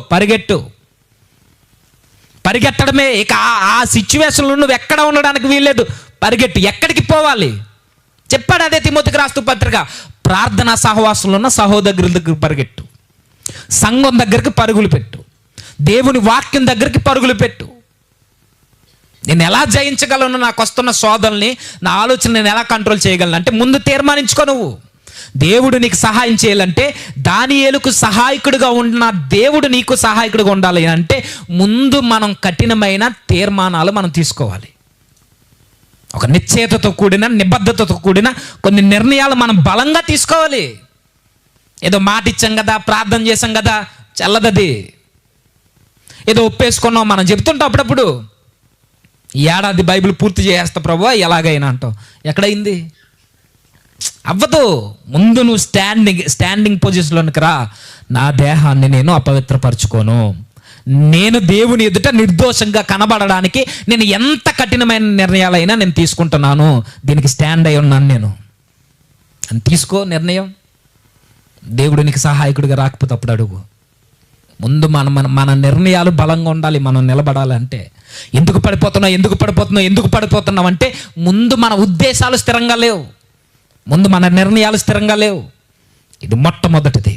[SPEAKER 1] పరిగెట్టడమే. ఇక ఆ సిచ్యువేషన్లో నువ్వు ఎక్కడ ఉండడానికి వీల్లేదు. పరిగెట్టు. ఎక్కడికి పోవాలి చెప్పాడు. అదే తిమోతికి రాస్తూ పత్రిక, ప్రార్థనా సహవాసంలో ఉన్న సహోదరుల దగ్గర పరిగెట్టు, సంఘం దగ్గరికి పరుగులు పెట్టు, దేవుని వాక్యం దగ్గరికి పరుగులు పెట్టు. నేను ఎలా జయించగలను? నాకు వస్తున్న శోధనల్ని, నా ఆలోచన నేను ఎలా కంట్రోల్ చేయగలను అంటే ముందు తీర్మానించుకో. నువ్వు దేవుడు నీకు సహాయం చేయాలంటే, దానియేలుకు సహాయకుడిగా ఉన్న దేవుడు నీకు సహాయకుడిగా ఉండాలి అంటే ముందు మనం కఠినమైన తీర్మానాలు మనం తీసుకోవాలి. ఒక నిశ్చయతతో కూడిన, నిబద్ధతతో కూడిన కొన్ని నిర్ణయాలు మనం బలంగా తీసుకోవాలి. ఏదో మాట ఇచ్చాం కదా, ప్రార్థన చేసాం కదా, చల్లదది. ఏదో ఒప్పేసుకున్నాం మనం చెప్తుంటాం అప్పుడప్పుడు, ఈ ఏడాది బైబిల్ పూర్తి చేస్తా ప్రభు ఎలాగైనా అంటావు. ఎక్కడైంది? అవ్వదు. ముందు నువ్వు స్టాండింగ్ పొజిషన్లోనికి రా. నా దేహాన్ని నేను అపవిత్రపరచుకోను, నేను దేవుని ఎదుట నిర్దోషంగా కనబడడానికి నేను ఎంత కఠినమైన నిర్ణయాలైనా నేను తీసుకుంటున్నాను, దీనికి స్టాండ్ అయి ఉన్నాను నేను అని తీసుకో నిర్ణయం. దేవుడు నీకు సహాయకుడిగా రాకపోతే అప్పుడు అడుగు. ముందు మన నిర్ణయాలు బలంగా ఉండాలి. మనం నిలబడాలంటే ఎందుకు పడిపోతున్నావు అంటే ముందు మన ఉద్దేశాలు స్థిరంగా లేవు, ముందు మన నిర్ణయాలు స్థిరంగా లేవు. ఇది మొట్టమొదటిది.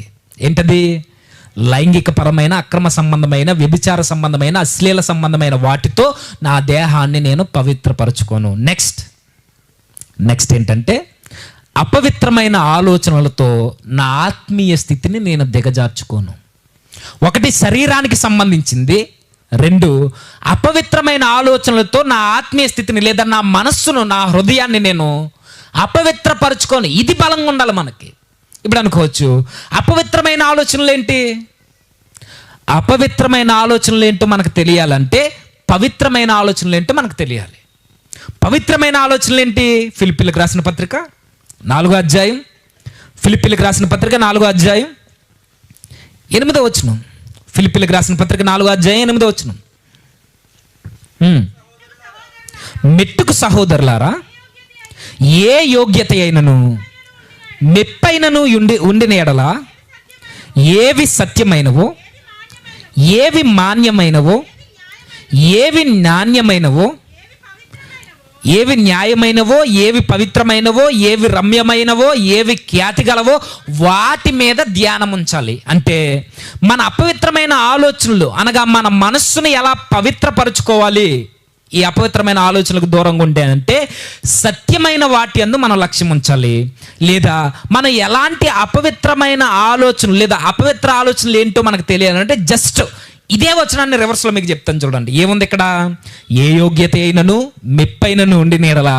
[SPEAKER 1] ఏంటది? లైంగికపరమైన, అక్రమ సంబంధమైన, వ్యభిచార సంబంధమైన, అశ్లీల సంబంధమైన వాటితో నా దేహాన్ని నేను పవిత్రపరచుకోను. నెక్స్ట్ ఏంటంటే, అపవిత్రమైన ఆలోచనలతో నా ఆత్మీయ స్థితిని నేను దిగజార్చుకోను. ఒకటి శరీరానికి సంబంధించింది, రెండు అపవిత్రమైన ఆలోచనలతో నా ఆత్మీయ స్థితిని లేదా నా మనస్సును, నా హృదయాన్ని నేను అపవిత్రపరచుకోను. ఇది బలంగా ఉండాలి మనకి. ఇప్పుడు అనుకోవచ్చు, అపవిత్రమైన ఆలోచనలు ఏంటి? అపవిత్రమైన ఆలోచనలు ఏంటో మనకు తెలియాలంటే పవిత్రమైన ఆలోచనలు ఏంటో మనకు తెలియాలి. పవిత్రమైన ఆలోచనలు ఏంటి? ఫిలిప్పీలకు రాసిన పత్రిక 4వ అధ్యాయం, ఫిలిప్పీలకు రాసిన పత్రిక 4వ అధ్యాయం 8వ వచనం. ఫిలిప్పీలకు రాసిన పత్రిక 4:8. మెట్టుకు సహోదరులారా, ఏ యోగ్యత అయినను మెప్పైనను ఉండిన ఎడల ఏవి సత్యమైనవో, ఏవి మాన్యమైనవో, ఏవి నాణ్యమైనవో, ఏవి న్యాయమైనవో, ఏవి పవిత్రమైనవో, ఏవి రమ్యమైనవో, ఏవి ఖ్యాతి గలవో వాటి మీద ధ్యానం ఉంచాలి. అంటే మన అపవిత్రమైన ఆలోచనలు అనగా మన మనస్సును ఎలా పవిత్రపరుచుకోవాలి, ఈ అపవిత్రమైన ఆలోచనలకు దూరంగా ఉంటే అంటే సత్యమైన వాటి యందు మనం లక్ష్యం ఉంచాలి. లేదా మనం ఎలాంటి అపవిత్రమైన ఆలోచనలు లేదా అపవిత్ర ఆలోచనలు ఏంటో మనకు తెలియాలంటే జస్ట్ ఇదే వచనాన్ని రివర్స్లో మీకు చెప్తాను చూడండి. ఏముంది ఇక్కడ? ఏ యోగ్యత అయినను మెప్పైనను ఉండిన ఎడల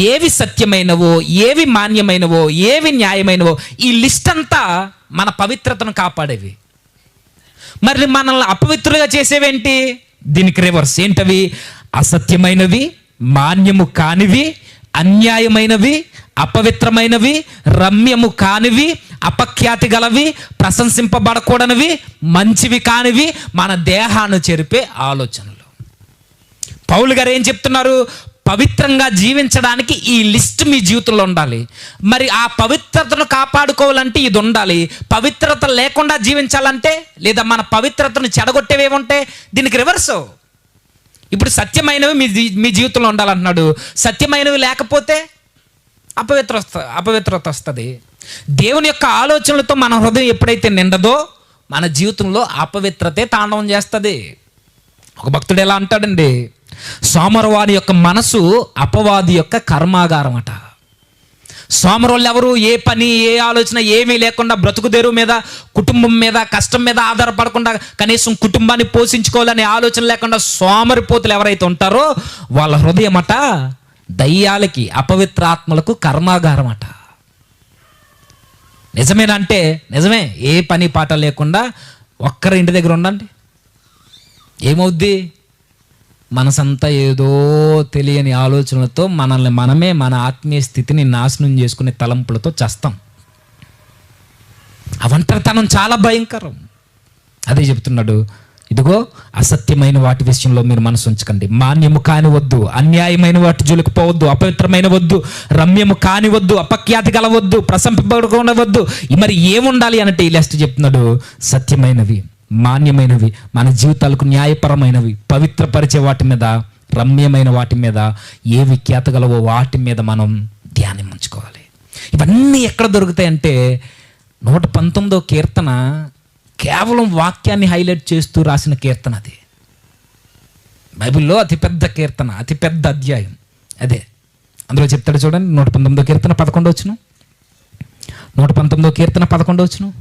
[SPEAKER 1] ఏవి సత్యమైనవో, ఏవి మాన్యమైనవో, ఏవి న్యాయమైనవో, ఈ లిస్ట్ అంతా మన పవిత్రతను కాపాడేవి. మరి మనల్ని అపవిత్రులుగా చేసేవేంటి? దీనికి రివర్స్. ఏంటవి? అసత్యమైనవి, మాన్యము కానివి, అన్యాయమైనవి, అపవిత్రమైనవి, రమ్యము కానివి, అపఖ్యాతి గలవి, ప్రశంసింపబడకూడనివి, మంచివి కానివి, మన దేహాన్ని చెరిపే ఆలోచనలు. పౌలు గారు ఏం చెప్తున్నారు? పవిత్రంగా జీవించడానికి ఈ లిస్ట్ మీ జీవితంలో ఉండాలి. మరి ఆ పవిత్రతను కాపాడుకోవాలంటే ఇది ఉండాలి. పవిత్రత లేకుండా జీవించాలంటే లేదా మన పవిత్రతను చెడగొట్టేవి ఏముంటాయి? దీనికి రివర్స్. ఇప్పుడు సత్యమైనవి మీ జీవితంలో ఉండాలంటున్నాడు. సత్యమైనవి లేకపోతే అపవిత్రత వస్తుంది. దేవుని యొక్క ఆలోచనలతో మన హృదయం ఎప్పుడైతే నిండదో మన జీవితంలో అపవిత్రతే తాండవం చేస్తుంది. ఒక భక్తుడు ఎలా అంటాడండి, సోమరవాడి యొక్క మనసు అపవాది యొక్క కర్మాగారం అట. సోమరోళ్ళు ఎవరు? ఏ పని, ఏ ఆలోచన ఏమీ లేకుండా, బ్రతుకుదేరు మీద, కుటుంబం మీద, కష్టం మీద ఆధారపడకుండా, కనీసం కుటుంబాన్ని పోషించుకోవాలనే ఆలోచన లేకుండా సోమరిపోతులు ఎవరైతే ఉంటారో వాళ్ళ హృదయం అట దయ్యాలకి, అపవిత్ర ఆత్మలకు కర్మాగారం అట. నిజమేనంటే నిజమే. ఏ పని పాట లేకుండా ఒక్కరి ఇంటి దగ్గర ఉండండి, ఏమవుద్ది? మనసంతా ఏదో తెలియని ఆలోచనలతో మనల్ని మనమే మన ఆత్మీయ స్థితిని నాశనం చేసుకునే తలంపులతో చేస్తాం. ఆ ఒంటరితనం చాలా భయంకరం. అదే చెప్తున్నాడు, ఇదిగో అసత్యమైన వాటి విషయంలో మీరు మనసు ఉంచకండి, మాన్యము కానివద్దు, అన్యాయమైన వాటి జోలికి పోవద్దు, అపవిత్రమైన వద్దు, రమ్యము కానివద్దు, అపఖ్యాతి గలవద్దు, ప్రశంసింపబడవద్దు. మరి ఏముండాలి అంటే ఈ లిస్ట్ చెప్తున్నాడు. సత్యమైనవి, మాన్యమైనవి, మన జీవితాలకు న్యాయపరమైనవి, పవిత్రపరిచే వాటి మీద, రమ్యమైన వాటి మీద, ఏవి ఖ్యాతగలవో వాటి మీద మనం ధ్యానం ఉంచుకోవాలి. ఇవన్నీ ఎక్కడ దొరుకుతాయంటే 119వ కీర్తన కేవలం వాక్యాన్ని హైలైట్ చేస్తూ రాసిన కీర్తన. అది బైబిల్లో అతిపెద్ద కీర్తన, అతిపెద్ద అధ్యాయం అదే. అందులో చెప్తాడు చూడండి, 119వ కీర్తన 11వ వచనం. 119వ కీర్తన 11వ వచనం.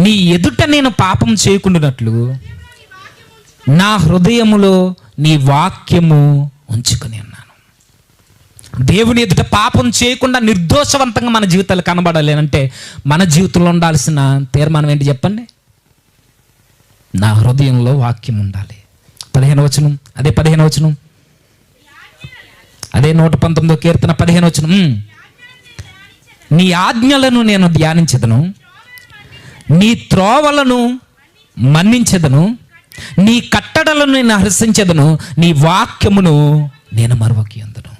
[SPEAKER 1] నీ ఎదుట నేను పాపం చేయకుండానట్లు నా హృదయములో నీ వాక్యము ఉంచుకొని ఉన్నాను. దేవుని ఎదుట పాపం చేయకుండా నిర్దోషవంతంగా మన జీవితాలు కనబడాలి అంటే మన జీవితంలో ఉండాల్సిన తీర్మానం ఏంటి చెప్పండి? నా హృదయంలో వాక్యం ఉండాలి. 15వ వచనం, అదే 15వ వచనం, అదే 119వ కీర్తన 15వ వచనం. నీ ఆజ్ఞలను నేను ధ్యానించెదను, నీ త్రోవలను మన్నించెదను, నీ కట్టడలను నేను హర్షించెదను, నీ వాక్యమును నేను మరువకియందును.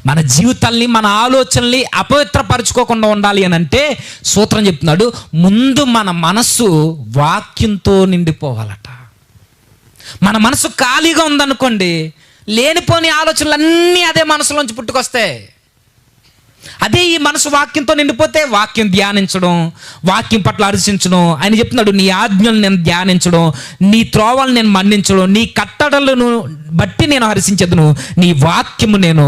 [SPEAKER 1] మన జీవితాల్ని, మన ఆలోచనల్ని అపవిత్రపరచుకోకుండా ఉండాలి అని అంటే సూత్రం చెప్తున్నాడు, ముందు మన మనస్సు వాక్యంతో నిండిపోవాలట. మన మనసు ఖాళీగా ఉందనుకోండి, లేనిపోని ఆలోచనలన్నీ అదే మనసులోంచి పుట్టుకొస్తాయి. అదే ఈ మనసు వాక్యంతో నిండిపోతే వాక్యం ధ్యానించడం, వాక్యం పట్ల హర్షించడం. ఆయన చెప్తున్నాడు, నీ ఆజ్ఞలు నేను ధ్యానించడం, నీ త్రోవలను నేను మన్నించడం, నీ కట్టడలను బట్టి నేను హర్షించదును, నీ వాక్యము నేను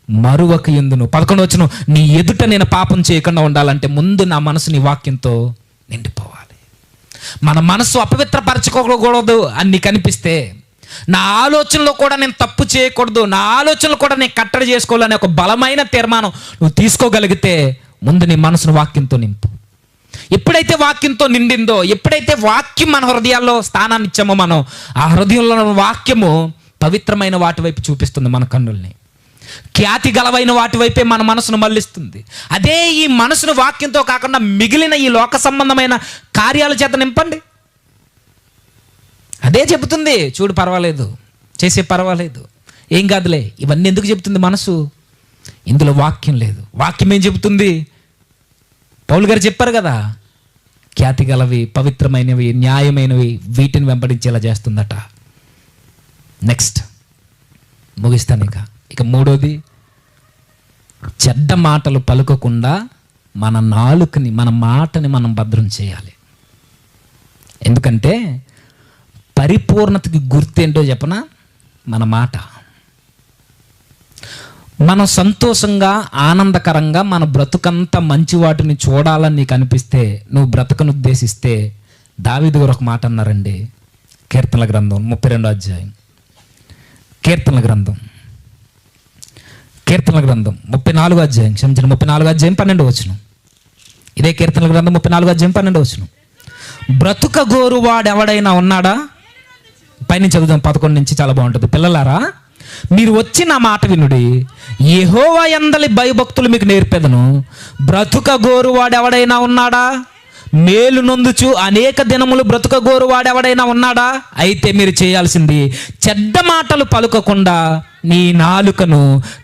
[SPEAKER 1] మరువక ఎందును. 11వ వచనం, నీ ఎదుట నేను పాపం చేయకుండా ఉండాలంటే ముందు నా మనసు నీ వాక్యంతో నిండిపోవాలి. మన మనసు అపవిత్రపరచుకోకూడదు అని నీకు అనిపిస్తే, నా ఆలోచనలో కూడా నేను తప్పు చేయకూడదు, నా ఆలోచనలు కూడా నేను కట్టడి చేసుకోవాలనే ఒక బలమైన తీర్మానం నువ్వు తీసుకోగలిగితే ముందు నీ మనసును వాక్యంతో నింపు. ఎప్పుడైతే వాక్యంతో నిండిందో, ఎప్పుడైతే వాక్యం మన హృదయాల్లో స్థానాన్ని ఇచ్చామో, మనం ఆ హృదయంలో వాక్యము పవిత్రమైన వాటి వైపు చూపిస్తుంది మన కన్నుల్ని, ఖ్యాతి గలవైన వాటి వైపే మన మనసును మళ్ళిస్తుంది. అదే ఈ మనసును వాక్యంతో కాకుండా మిగిలిన ఈ లోక సంబంధమైన కార్యాల చేత నింపండి. అదే చెబుతుంది, చూడు పర్వాలేదు, చేసే పర్వాలేదు, ఏం కాదులే. ఇవన్నీ ఎందుకు చెబుతుంది మనసు? ఇందులో వాక్యం లేదు. వాక్యం ఏం చెబుతుంది? పౌలు గారు చెప్పారు కదా, ఖ్యాతి గలవి, పవిత్రమైనవి, న్యాయమైనవి, వీటిని వెంబడించేలా చేస్తుందట. నెక్స్ట్ ముగిస్తాను. ఇక మూడోది, చెడ్డ మాటలు పలుకకుండా మన నాలుకని, మన మాటని మనం భద్రం చేయాలి. ఎందుకంటే పరిపూర్ణతకి గుర్తేంటో చెప్పనా? మన మాట. మనం సంతోషంగా, ఆనందకరంగా మన బ్రతుకంతా మంచి వాటిని చూడాలని నీకు అనిపిస్తే, నువ్వు బ్రతుకను ఉద్దేశిస్తే, దావీదు గారు ఒక మాట అన్నారండి. కీర్తనల గ్రంథం 32వ అధ్యాయం. కీర్తనల గ్రంథం 34వ అధ్యాయం, క్షమించండి, 34వ అధ్యాయం 12వ వచనం. ఇదే కీర్తనల గ్రంథం 34వ అధ్యాయం 12వ వచనం. బ్రతుక గోరు వాడెవడైనా ఉన్నాడా? పైన చదువుదాం 11 నుంచి, చాలా బాగుంటుంది. పిల్లలారా, మీరు వచ్చి నా మాట వినుడి, యెహోవా యందలి భయభక్తులు మీకు నేర్పెదను. బ్రతుక గోరు వాడెవడైనా ఉన్నాడా? మేలు నొందుచు అనేక దినములు బ్రతుక గోరు వాడెవడైనా ఉన్నాడా? అయితే మీరు చేయాల్సింది, చెడ్డ మాటలు పలుకకుండా నీ నాలుకను,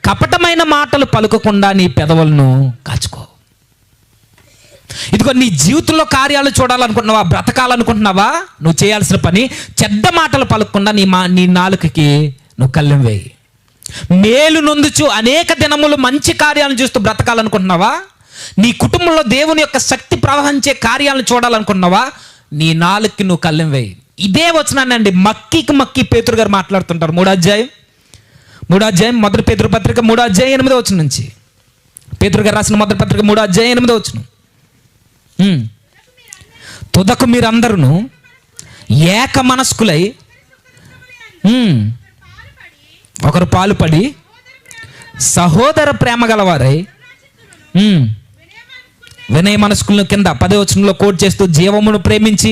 [SPEAKER 1] కపటమైన మాటలు పలుకకుండా నీ పెదవులను కాచుకో. ఇదిగో నీ జీవితంలో కార్యాలు చూడాలనుకుంటున్నావా, బ్రతకాలనుకుంటున్నావా? నువ్వు చేయాల్సిన పని, చెడ్డ మాటలు పలకకుండా నీ నాలుకకి నువ్వు కళ్ళెం వేయి. మేలు నొందుచు అనేక దినములు మంచి కార్యాలను చూస్తూ బ్రతకాలనుకుంటున్నావా? నీ కుటుంబంలో దేవుని యొక్క శక్తి ప్రవహించే కార్యాలను చూడాలనుకుంటున్నావా? నీ నాలుకకి నువ్వు కళ్ళెం వేయి. ఇదే వచనాన్ని మక్కి పేతురు గారు మాట్లాడుతుంటారు. 3వ అధ్యాయం 1 పేతురు పత్రిక 3వ అధ్యాయం 8వ వచనం నుంచి. పేతురు గారు రాసిన మొదటి పత్రిక 3వ అధ్యాయం 8వ వచనం. తుదకు మీరందరూ ఏక మనస్కులై ఒకరు పాలుపడి సహోదర ప్రేమ గలవారై వినయ మనస్కులను, కింద 10వ వచనంలో కోట్ చేస్తూ, జీవమును ప్రేమించి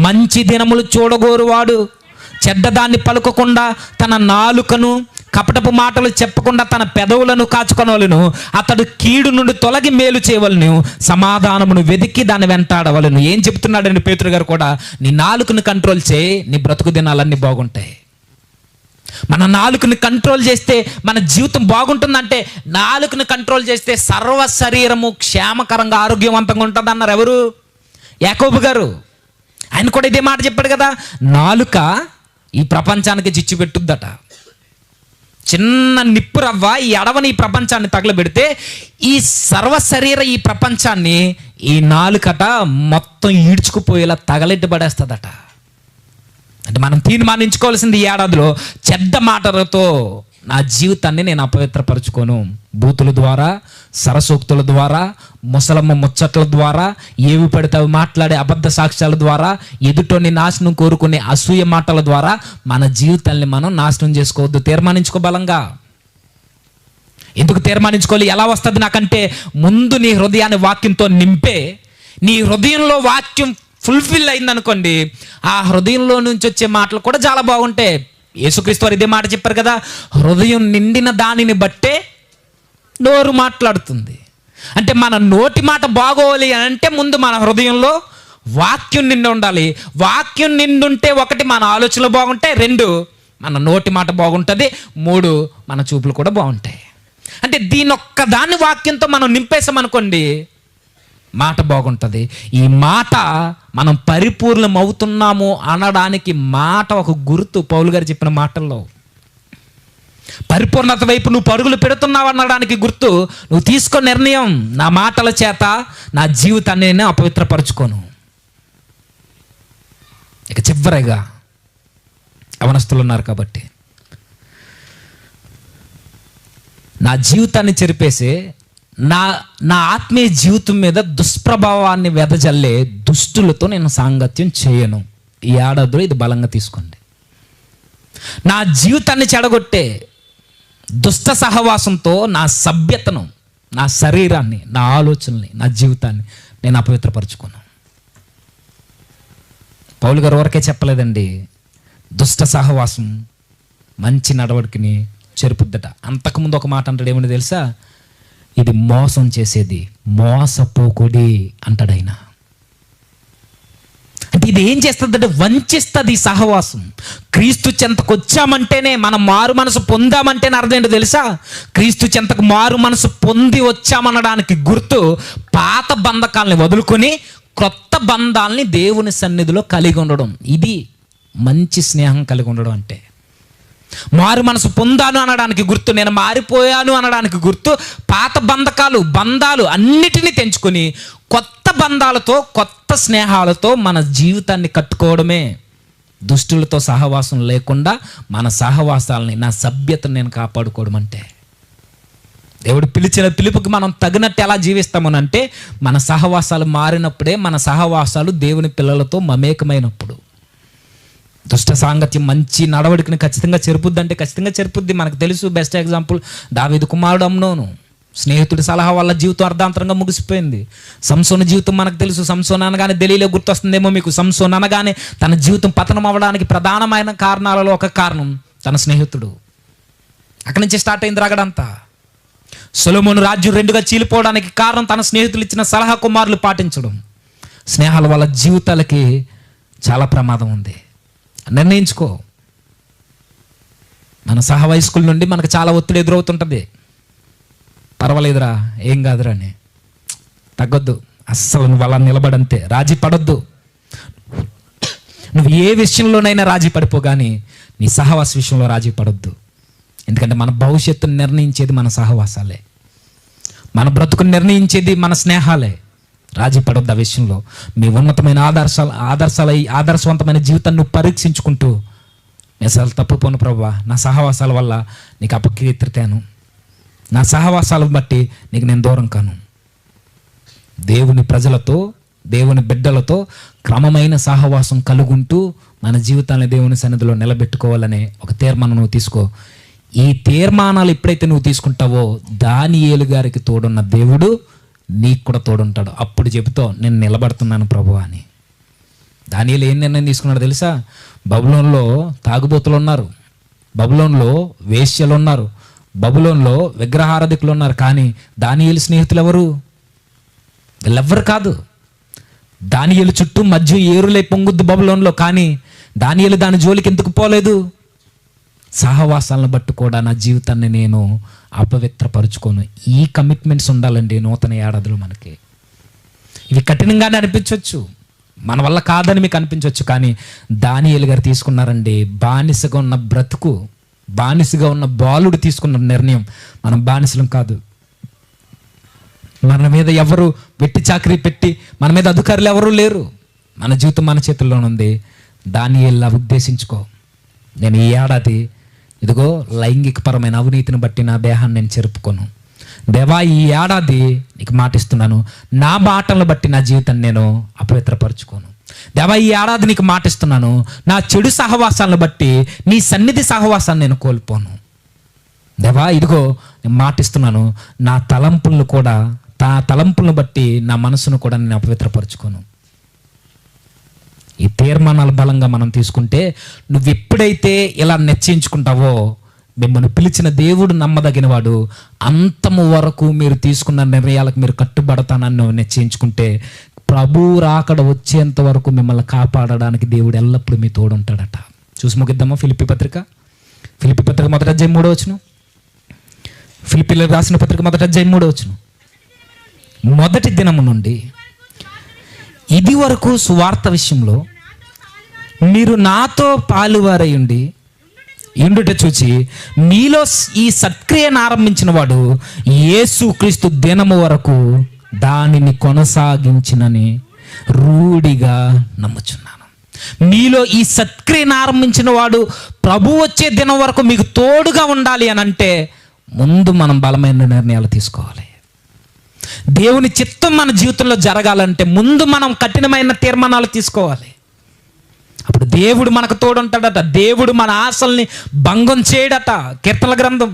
[SPEAKER 1] మంచి దినములు చూడగోరువాడు చెడ్డదాన్ని పలుకకుండా తన నాలుకను, కపటపు మాటలు చెప్పకుండా తన పెదవులను కాచుకొనవలను. అతడు కీడు నుండి తొలగి మేలు చేయవలను, సమాధానమును వెతికి దాన్ని వెంటాడవలను. ఏం చెప్తున్నాడండి పేతురు గారు కూడా? నీ నాలుకను కంట్రోల్ చేయి, నీ బ్రతుకు దినాలన్నీ బాగుంటాయి. మన నాలుకను కంట్రోల్ చేస్తే మన జీవితం బాగుంటుందంటే, నాలుకను కంట్రోల్ చేస్తే సర్వ శరీరము క్షేమకరంగా, ఆరోగ్యవంతంగా ఉంటుంది అన్నారు. ఎవరు? యాకోబు గారు. ఆయన కూడా ఇదే మాట చెప్పాడు కదా, నాలుక ఈ ప్రపంచానికి చిచ్చు పెట్టుద్దట. చిన్న నిప్పు రవ్వ ఈ అడవని ఈ ప్రపంచాన్ని తగలబెడితే, ఈ సర్వశరీర ఈ ప్రపంచాన్ని ఈ నాలుకట మొత్తం ఈడ్చుకుపోయేలా తగలెట్టి పడేస్తుందట. అంటే మనం తీర్మానించుకోవాల్సింది ఈ ఏడాదిలో, చెడ్డ మాటలతో నా జీవితాన్ని నేను అపవిత్రపరచుకోను. బూతుల ద్వారా, సరసూక్తుల ద్వారా, ముసలమ్మ ముచ్చట్ల ద్వారా, ఏవి పడితే అవి మాట్లాడే అబద్ధ సాక్ష్యాల ద్వారా, ఎదుటోని నాశనం కోరుకునే అసూయ మాటల ద్వారా మన జీవితాన్ని మనం నాశనం చేసుకోవద్దు. తీర్మానించుకో బలంగా. ఎందుకు తీర్మానించుకోవాలి? ఎలా వస్తుంది నాకంటే, ముందు నీ హృదయాన్ని వాక్యంతో నింపే, నీ హృదయంలో వాక్యం ఫుల్ఫిల్ అయిందనుకోండి, ఆ హృదయంలో నుంచి వచ్చే మాటలు కూడా చాలా బాగుంటాయి. యేసుక్రీస్తు వారు ఇదే మాట చెప్పారు కదా, హృదయం నిండిన దానిని బట్టే నోరు మాట్లాడుతుంది. అంటే మన నోటి మాట బాగోవాలి అని అంటే ముందు మన హృదయంలో వాక్యం నిండి ఉండాలి. వాక్యం నిండుంటే 1 మన ఆలోచనలు బాగుంటాయి, 2 మన నోటి మాట బాగుంటుంది, 3 మన చూపులు కూడా బాగుంటాయి. అంటే దీనొక్క దాన్ని వాక్యంతో మనం నింపేసామనుకోండి, మాట బాగుంటుంది. ఈ మాట మనం పరిపూర్ణం అవుతున్నాము అనడానికి మాట ఒక గుర్తు. పౌలు గారు చెప్పిన మాటల్లో పరిపూర్ణత వైపు నువ్వు పరుగులు పెడుతున్నావు అనడానికి గుర్తు. నువ్వు తీసుకో నిర్ణయం, నా మాటల చేత నా జీవితాన్ని నేను అపవిత్రపరచుకోను. ఇక చివరిగా యవనస్తులు ఉన్నారు కాబట్టి, నా జీవితాన్ని చెరిపేసే, నా ఆత్మీయ జీవితం మీద దుష్ప్రభావాన్ని వెదజల్లే దుష్టులతో నేను సాంగత్యం చేయను. ఈ ఏడాదిలో ఇది బలంగా తీసుకోండి. నా జీవితాన్ని చెడగొట్టే దుష్ట సహవాసంతో నా సభ్యతను, నా శరీరాన్ని, నా ఆలోచనల్ని, నా జీవితాన్ని నేను అపవిత్రపరచుకున్నాను. పౌలు గారు వరకే చెప్పలేదండి, దుష్ట సహవాసం మంచి నడవడికని చెరుపుద్దట. అంతకుముందు ఒక మాట అంటాడు, ఏమని తెలుసా? ఇది మోసం చేసేది, మోసపోకుడి అంటాడు ఆయన. అంటే కాబట్టి ఇది ఏం చేస్తుందంటే వంచిస్తుంది ఈ సహవాసం. క్రీస్తు చెంతకు వచ్చామంటేనే, మనం మారు మనసు పొందామంటేనే అర్థం ఏంటో తెలుసా? క్రీస్తు చెంతకు మారు మనసు పొంది వచ్చామనడానికి గుర్తు పాత బంధకాలని వదులుకొని క్రొత్త బంధాలని దేవుని సన్నిధిలో కలిగి ఉండడం. ఇది మంచి స్నేహం కలిగి ఉండడం అంటే. మారు మనసు పొందాను అనడానికి గుర్తు, నేను మారిపోయాను అనడానికి గుర్తు పాత బంధాలు అన్నిటినీ తెంచుకొని కొత్త బంధాలతో, కొత్త స్నేహాలతో మన జీవితాన్ని కట్టుకోవడమే. దుష్టులతో సహవాసం లేకుండా మన సహవాసాలని, నా సభ్యతను నేను కాపాడుకోవడం అంటే. దేవుడు పిలిచిన పిలుపుకి మనం తగినట్టు ఎలా జీవిస్తామనంటే, మన సహవాసాలు మారినప్పుడే, మన సహవాసాలు దేవుని పిల్లలతో మమేకమైనప్పుడు. దుష్ట సాంగత్యం మంచి నడవడికని ఖచ్చితంగా చెరుపుద్ది అంటే ఖచ్చితంగా చెరుపుద్ది. మనకు తెలుసు. బెస్ట్ ఎగ్జాంపుల్ దావీదు కుమారుడు అమ్నోను. స్నేహితుడి సలహా వల్ల జీవితం అర్ధాంతరంగా ముగిసిపోయింది. సంసోను జీవితం మనకు తెలుసు. సంసోన్ అనగానే దలీలో గుర్తొస్తుందేమో మీకు. సంసోన్ అనగానే తన జీవితం పతనం అవ్వడానికి ప్రధానమైన కారణాలలో ఒక కారణం తన స్నేహితుడు. అక్కడి నుంచి స్టార్ట్ అయింది రగడంతా. సొలొమోను రాజ్యం రెండుగా చీలిపోవడానికి కారణం తన స్నేహితులు ఇచ్చిన సలహా కుమారులు పాటించడం. స్నేహాల వల్ల జీవితాలకి చాలా ప్రమాదం ఉంది. నిర్ణయించుకో. మన సహవయస్కుల నుండి మనకు చాలా ఒత్తిడి ఎదురవుతుంటుంది. పర్వాలేదురా, ఏం కాదురా అని తగ్గొద్దు. అస్సలు నువ్వు అలా నిలబడంతే, రాజీ పడొద్దు. నువ్వు ఏ విషయంలోనైనా రాజీ పడిపో, కానీ నీ సహవాస విషయంలో రాజీ పడొద్దు. ఎందుకంటే మన భవిష్యత్తును నిర్ణయించేది మన సహవాసాలే, మన బ్రతుకుని నిర్ణయించేది మన స్నేహాలే. రాజీ పడొద్దు ఆ విషయంలో. మీ ఉన్నతమైన ఆదర్శవంతమైన జీవితాన్ని నువ్వు పరీక్షించుకుంటూ, నేను అసలు తప్పుపోను ప్రభువా, నా సహవాసాల వల్ల నీకు అపకీర్తితాను, నా సహవాసాలను బట్టి నీకు నేను దూరం కాను. దేవుని ప్రజలతో, దేవుని బిడ్డలతో క్రమమైన సహవాసం కలుగుంటూ మన జీవితాన్ని దేవుని సన్నిధిలో నిలబెట్టుకోవాలనే ఒక తీర్మానం నువ్వు తీసుకో. ఈ తీర్మానాలు ఎప్పుడైతే నువ్వు తీసుకుంటావో, దానియేలు గారికి తోడున్న దేవుడు నీకు కూడా తోడుంటాడు. అప్పుడు చెబుతావు, నేను నిలబడుతున్నాను ప్రభువా అని. దానియేలు ఏం నిర్ణయం తీసుకున్నాడు తెలుసా? బబులోన్లో తాగుబోతులు ఉన్నారు, బబులోన్లో వేశ్యలు ఉన్నారు, బబులోన్లో విగ్రహారాధికులు ఉన్నారు. కానీ దానియేలు స్నేహితులు ఎవరు? వీళ్ళెవ్వరు కాదు. దానియేలు చుట్టూ మధ్య ఏరులై పొంగుద్దు బబులోన్లో, కానీ దానియేలు దాని జోలికి ఎందుకు పోలేదు? సహవాసాలను బట్టి కూడా నా జీవితాన్ని నేను అపవిత్రపరుచుకోను. ఈ కమిట్మెంట్స్ ఉండాలండి నూతన ఏడాదిలో మనకి. ఇవి కఠినంగానే అనిపించవచ్చు, మన వల్ల కాదని మీకు అనిపించవచ్చు, కానీ దానియేలు గారు తీసుకున్నారండి. బానిసగా ఉన్న బ్రతుకు, బానిసగా ఉన్న బాలుడు తీసుకున్న నిర్ణయం. మనం బానిసలం కాదు. మన మీద ఎవరు వెట్టి చాకరీ పెట్టి మన మీద అధికారులు ఎవరూ లేరు. మన జీవితం మన చేతుల్లోనే ఉంది. దానియేలులా ఉద్దేశించుకో, నేను ఈ ఏడాది ఇదిగో లైంగికపరమైన అవినీతిని బట్టి నా దేహాన్ని నేను చెరుపుకోను. దేవా, ఈ ఏడాది నీకు మాటిస్తున్నాను, నా మాటలను బట్టి నా జీవితాన్ని నేను అపవిత్రపరచుకోను. దేవా, ఈ ఏడాది నీకు మాటిస్తున్నాను, నా చెడు సహవాసాలను బట్టి నీ సన్నిధి సహవాసాన్ని నేను కోల్పోను. దేవా, ఇదిగో నేను మాటిస్తున్నాను, నా తలంపులను బట్టి నా మనసును కూడా నేను అపవిత్రపరచుకోను. ఈ తీర్మానాల బలంగా మనం తీసుకుంటే, నువ్వు ఎప్పుడైతే ఇలా నిశ్చయించుకుంటావో, మిమ్మల్ని పిలిచిన దేవుడు నమ్మదగిన వాడు, అంతము వరకు మీరు తీసుకున్న నిర్ణయాలకు మీరు కట్టుబడతానని నువ్వు నిశ్చయించుకుంటే, ప్రభు రాకడ వచ్చేంత వరకు మిమ్మల్ని కాపాడడానికి దేవుడు ఎల్లప్పుడూ మీ తోడుంటాడట. చూసి ముగిద్దామా? ఫిలిప్పీ పత్రిక మొదటి అధ్యాయం 3వ వచనం. ఫిలిప్పీలకు రాసిన పత్రిక మొదటి అధ్యాయం 3వ వచనం. మొదటి దినము నుండి ఇది వరకు సువార్త విషయంలో మీరు నాతో పాలువారై ఉండుట చూచి మీలో ఈ సత్క్రియను ఆరంభించిన వాడు యేసుక్రీస్తు దినము వరకు దానిని కొనసాగించినని రూఢిగా నమ్ముచున్నాను. మీలో ఈ సత్క్రియను ఆరంభించిన వాడు ప్రభు వచ్చే దినం వరకు మీకు తోడుగా ఉండాలి అని అంటే, ముందు మనం బలమైన నిర్ణయాలు తీసుకోవాలి. దేవుని చిత్తం మన జీవితంలో జరగాలంటే ముందు మనం కఠినమైన తీర్మానాలు తీసుకోవాలి. అప్పుడు దేవుడు మనకు తోడుంటాడట. దేవుడు మన ఆశల్ని భంగం చేయడట. కీర్తనల గ్రంథం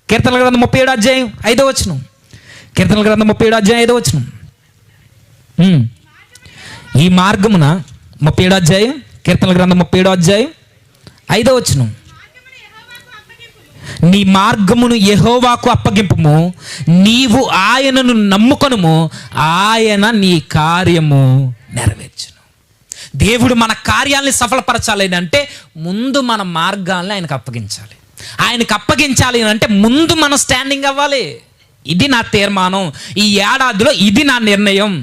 [SPEAKER 1] 37వ అధ్యాయం 5వ వచనం. కీర్తనల గ్రంథం 37వ అధ్యాయం 5వ వచనం. ఈ మార్గమున 37వ అధ్యాయం, కీర్తనల గ్రంథం 37వ అధ్యాయం 5వ వచనం. నీ మార్గమును యెహోవాకు అప్పగింపుము, నీవు ఆయనను నమ్ముకొనుము, ఆయన నీ కార్యము నెరవేర్చును.
[SPEAKER 2] దేవుడు మన కార్యాలని సఫలపరచాలి అంటే ముందు మన మార్గాల్ని ఆయనకు అప్పగించాలి. ఆయనకు అప్పగించాలి అంటే ముందు మనం స్టాండింగ్ అవ్వాలి. ఇది నా తీర్మానం, ఈ ఏడాదిలో ఇది నా నిర్ణయం,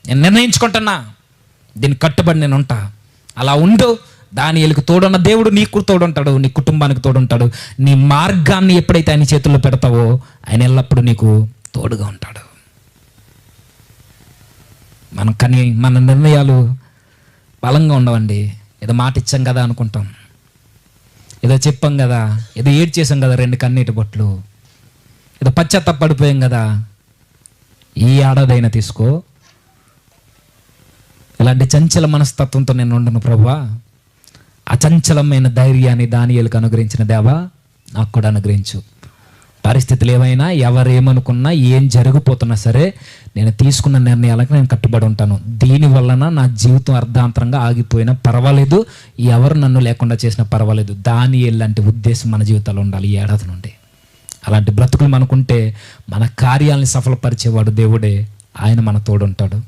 [SPEAKER 2] నేను నిర్ణయించుకుంటున్నా, దీనికి కట్టుబడి నేను ఉంటా. అలా ఉండు. దానియేలుకు తోడున్న దేవుడు నీకు తోడుంటాడు, నీ కుటుంబానికి తోడుంటాడు. నీ మార్గాన్ని ఎప్పుడైతే ఆయన చేతుల్లో పెడతావో ఆయన ఎల్లప్పుడూ నీకు తోడుగా ఉంటాడు. కానీ మన నిర్ణయాలు బలంగా ఉండవండి. ఏదో మాట ఇచ్చాం కదా అనుకుంటాం, ఏదో చెప్పాం కదా, ఏదో ఏడ్ చేసాం కదా 2 కన్నీటి బొట్లు, ఏదో పశ్చాత్తాపడిపోయాం కదా. ఈ ఏడాదైనా తీసుకో, ఇలాంటి చంచల మనస్తత్వంతో నేను ఉండను ప్రభువా. అచంచలమైన ధైర్యాన్ని దానియేలుకు అనుగ్రహించిన దేవా నాకు కూడా అనుగ్రహించు. పరిస్థితులు ఏమైనా, ఎవరేమనుకున్నా, ఏం జరిగిపోతున్నా సరే నేను తీసుకున్న నిర్ణయాలకు నేను కట్టుబడి ఉంటాను. దీనివలన నా జీవితం అర్ధాంతరంగా ఆగిపోయినా పర్వాలేదు, ఎవరు నన్ను లేకుండా చేసినా పర్వాలేదు. దానియేలు లాంటి ఉద్దేశం మన జీవితాల్లో ఉండాలి ఈ ఏడాది నుండి. అలాంటి బ్రతుకులు మనకుంటే మన కార్యాలని సఫలపరిచేవాడు దేవుడే, ఆయన మన తోడుంటాడు.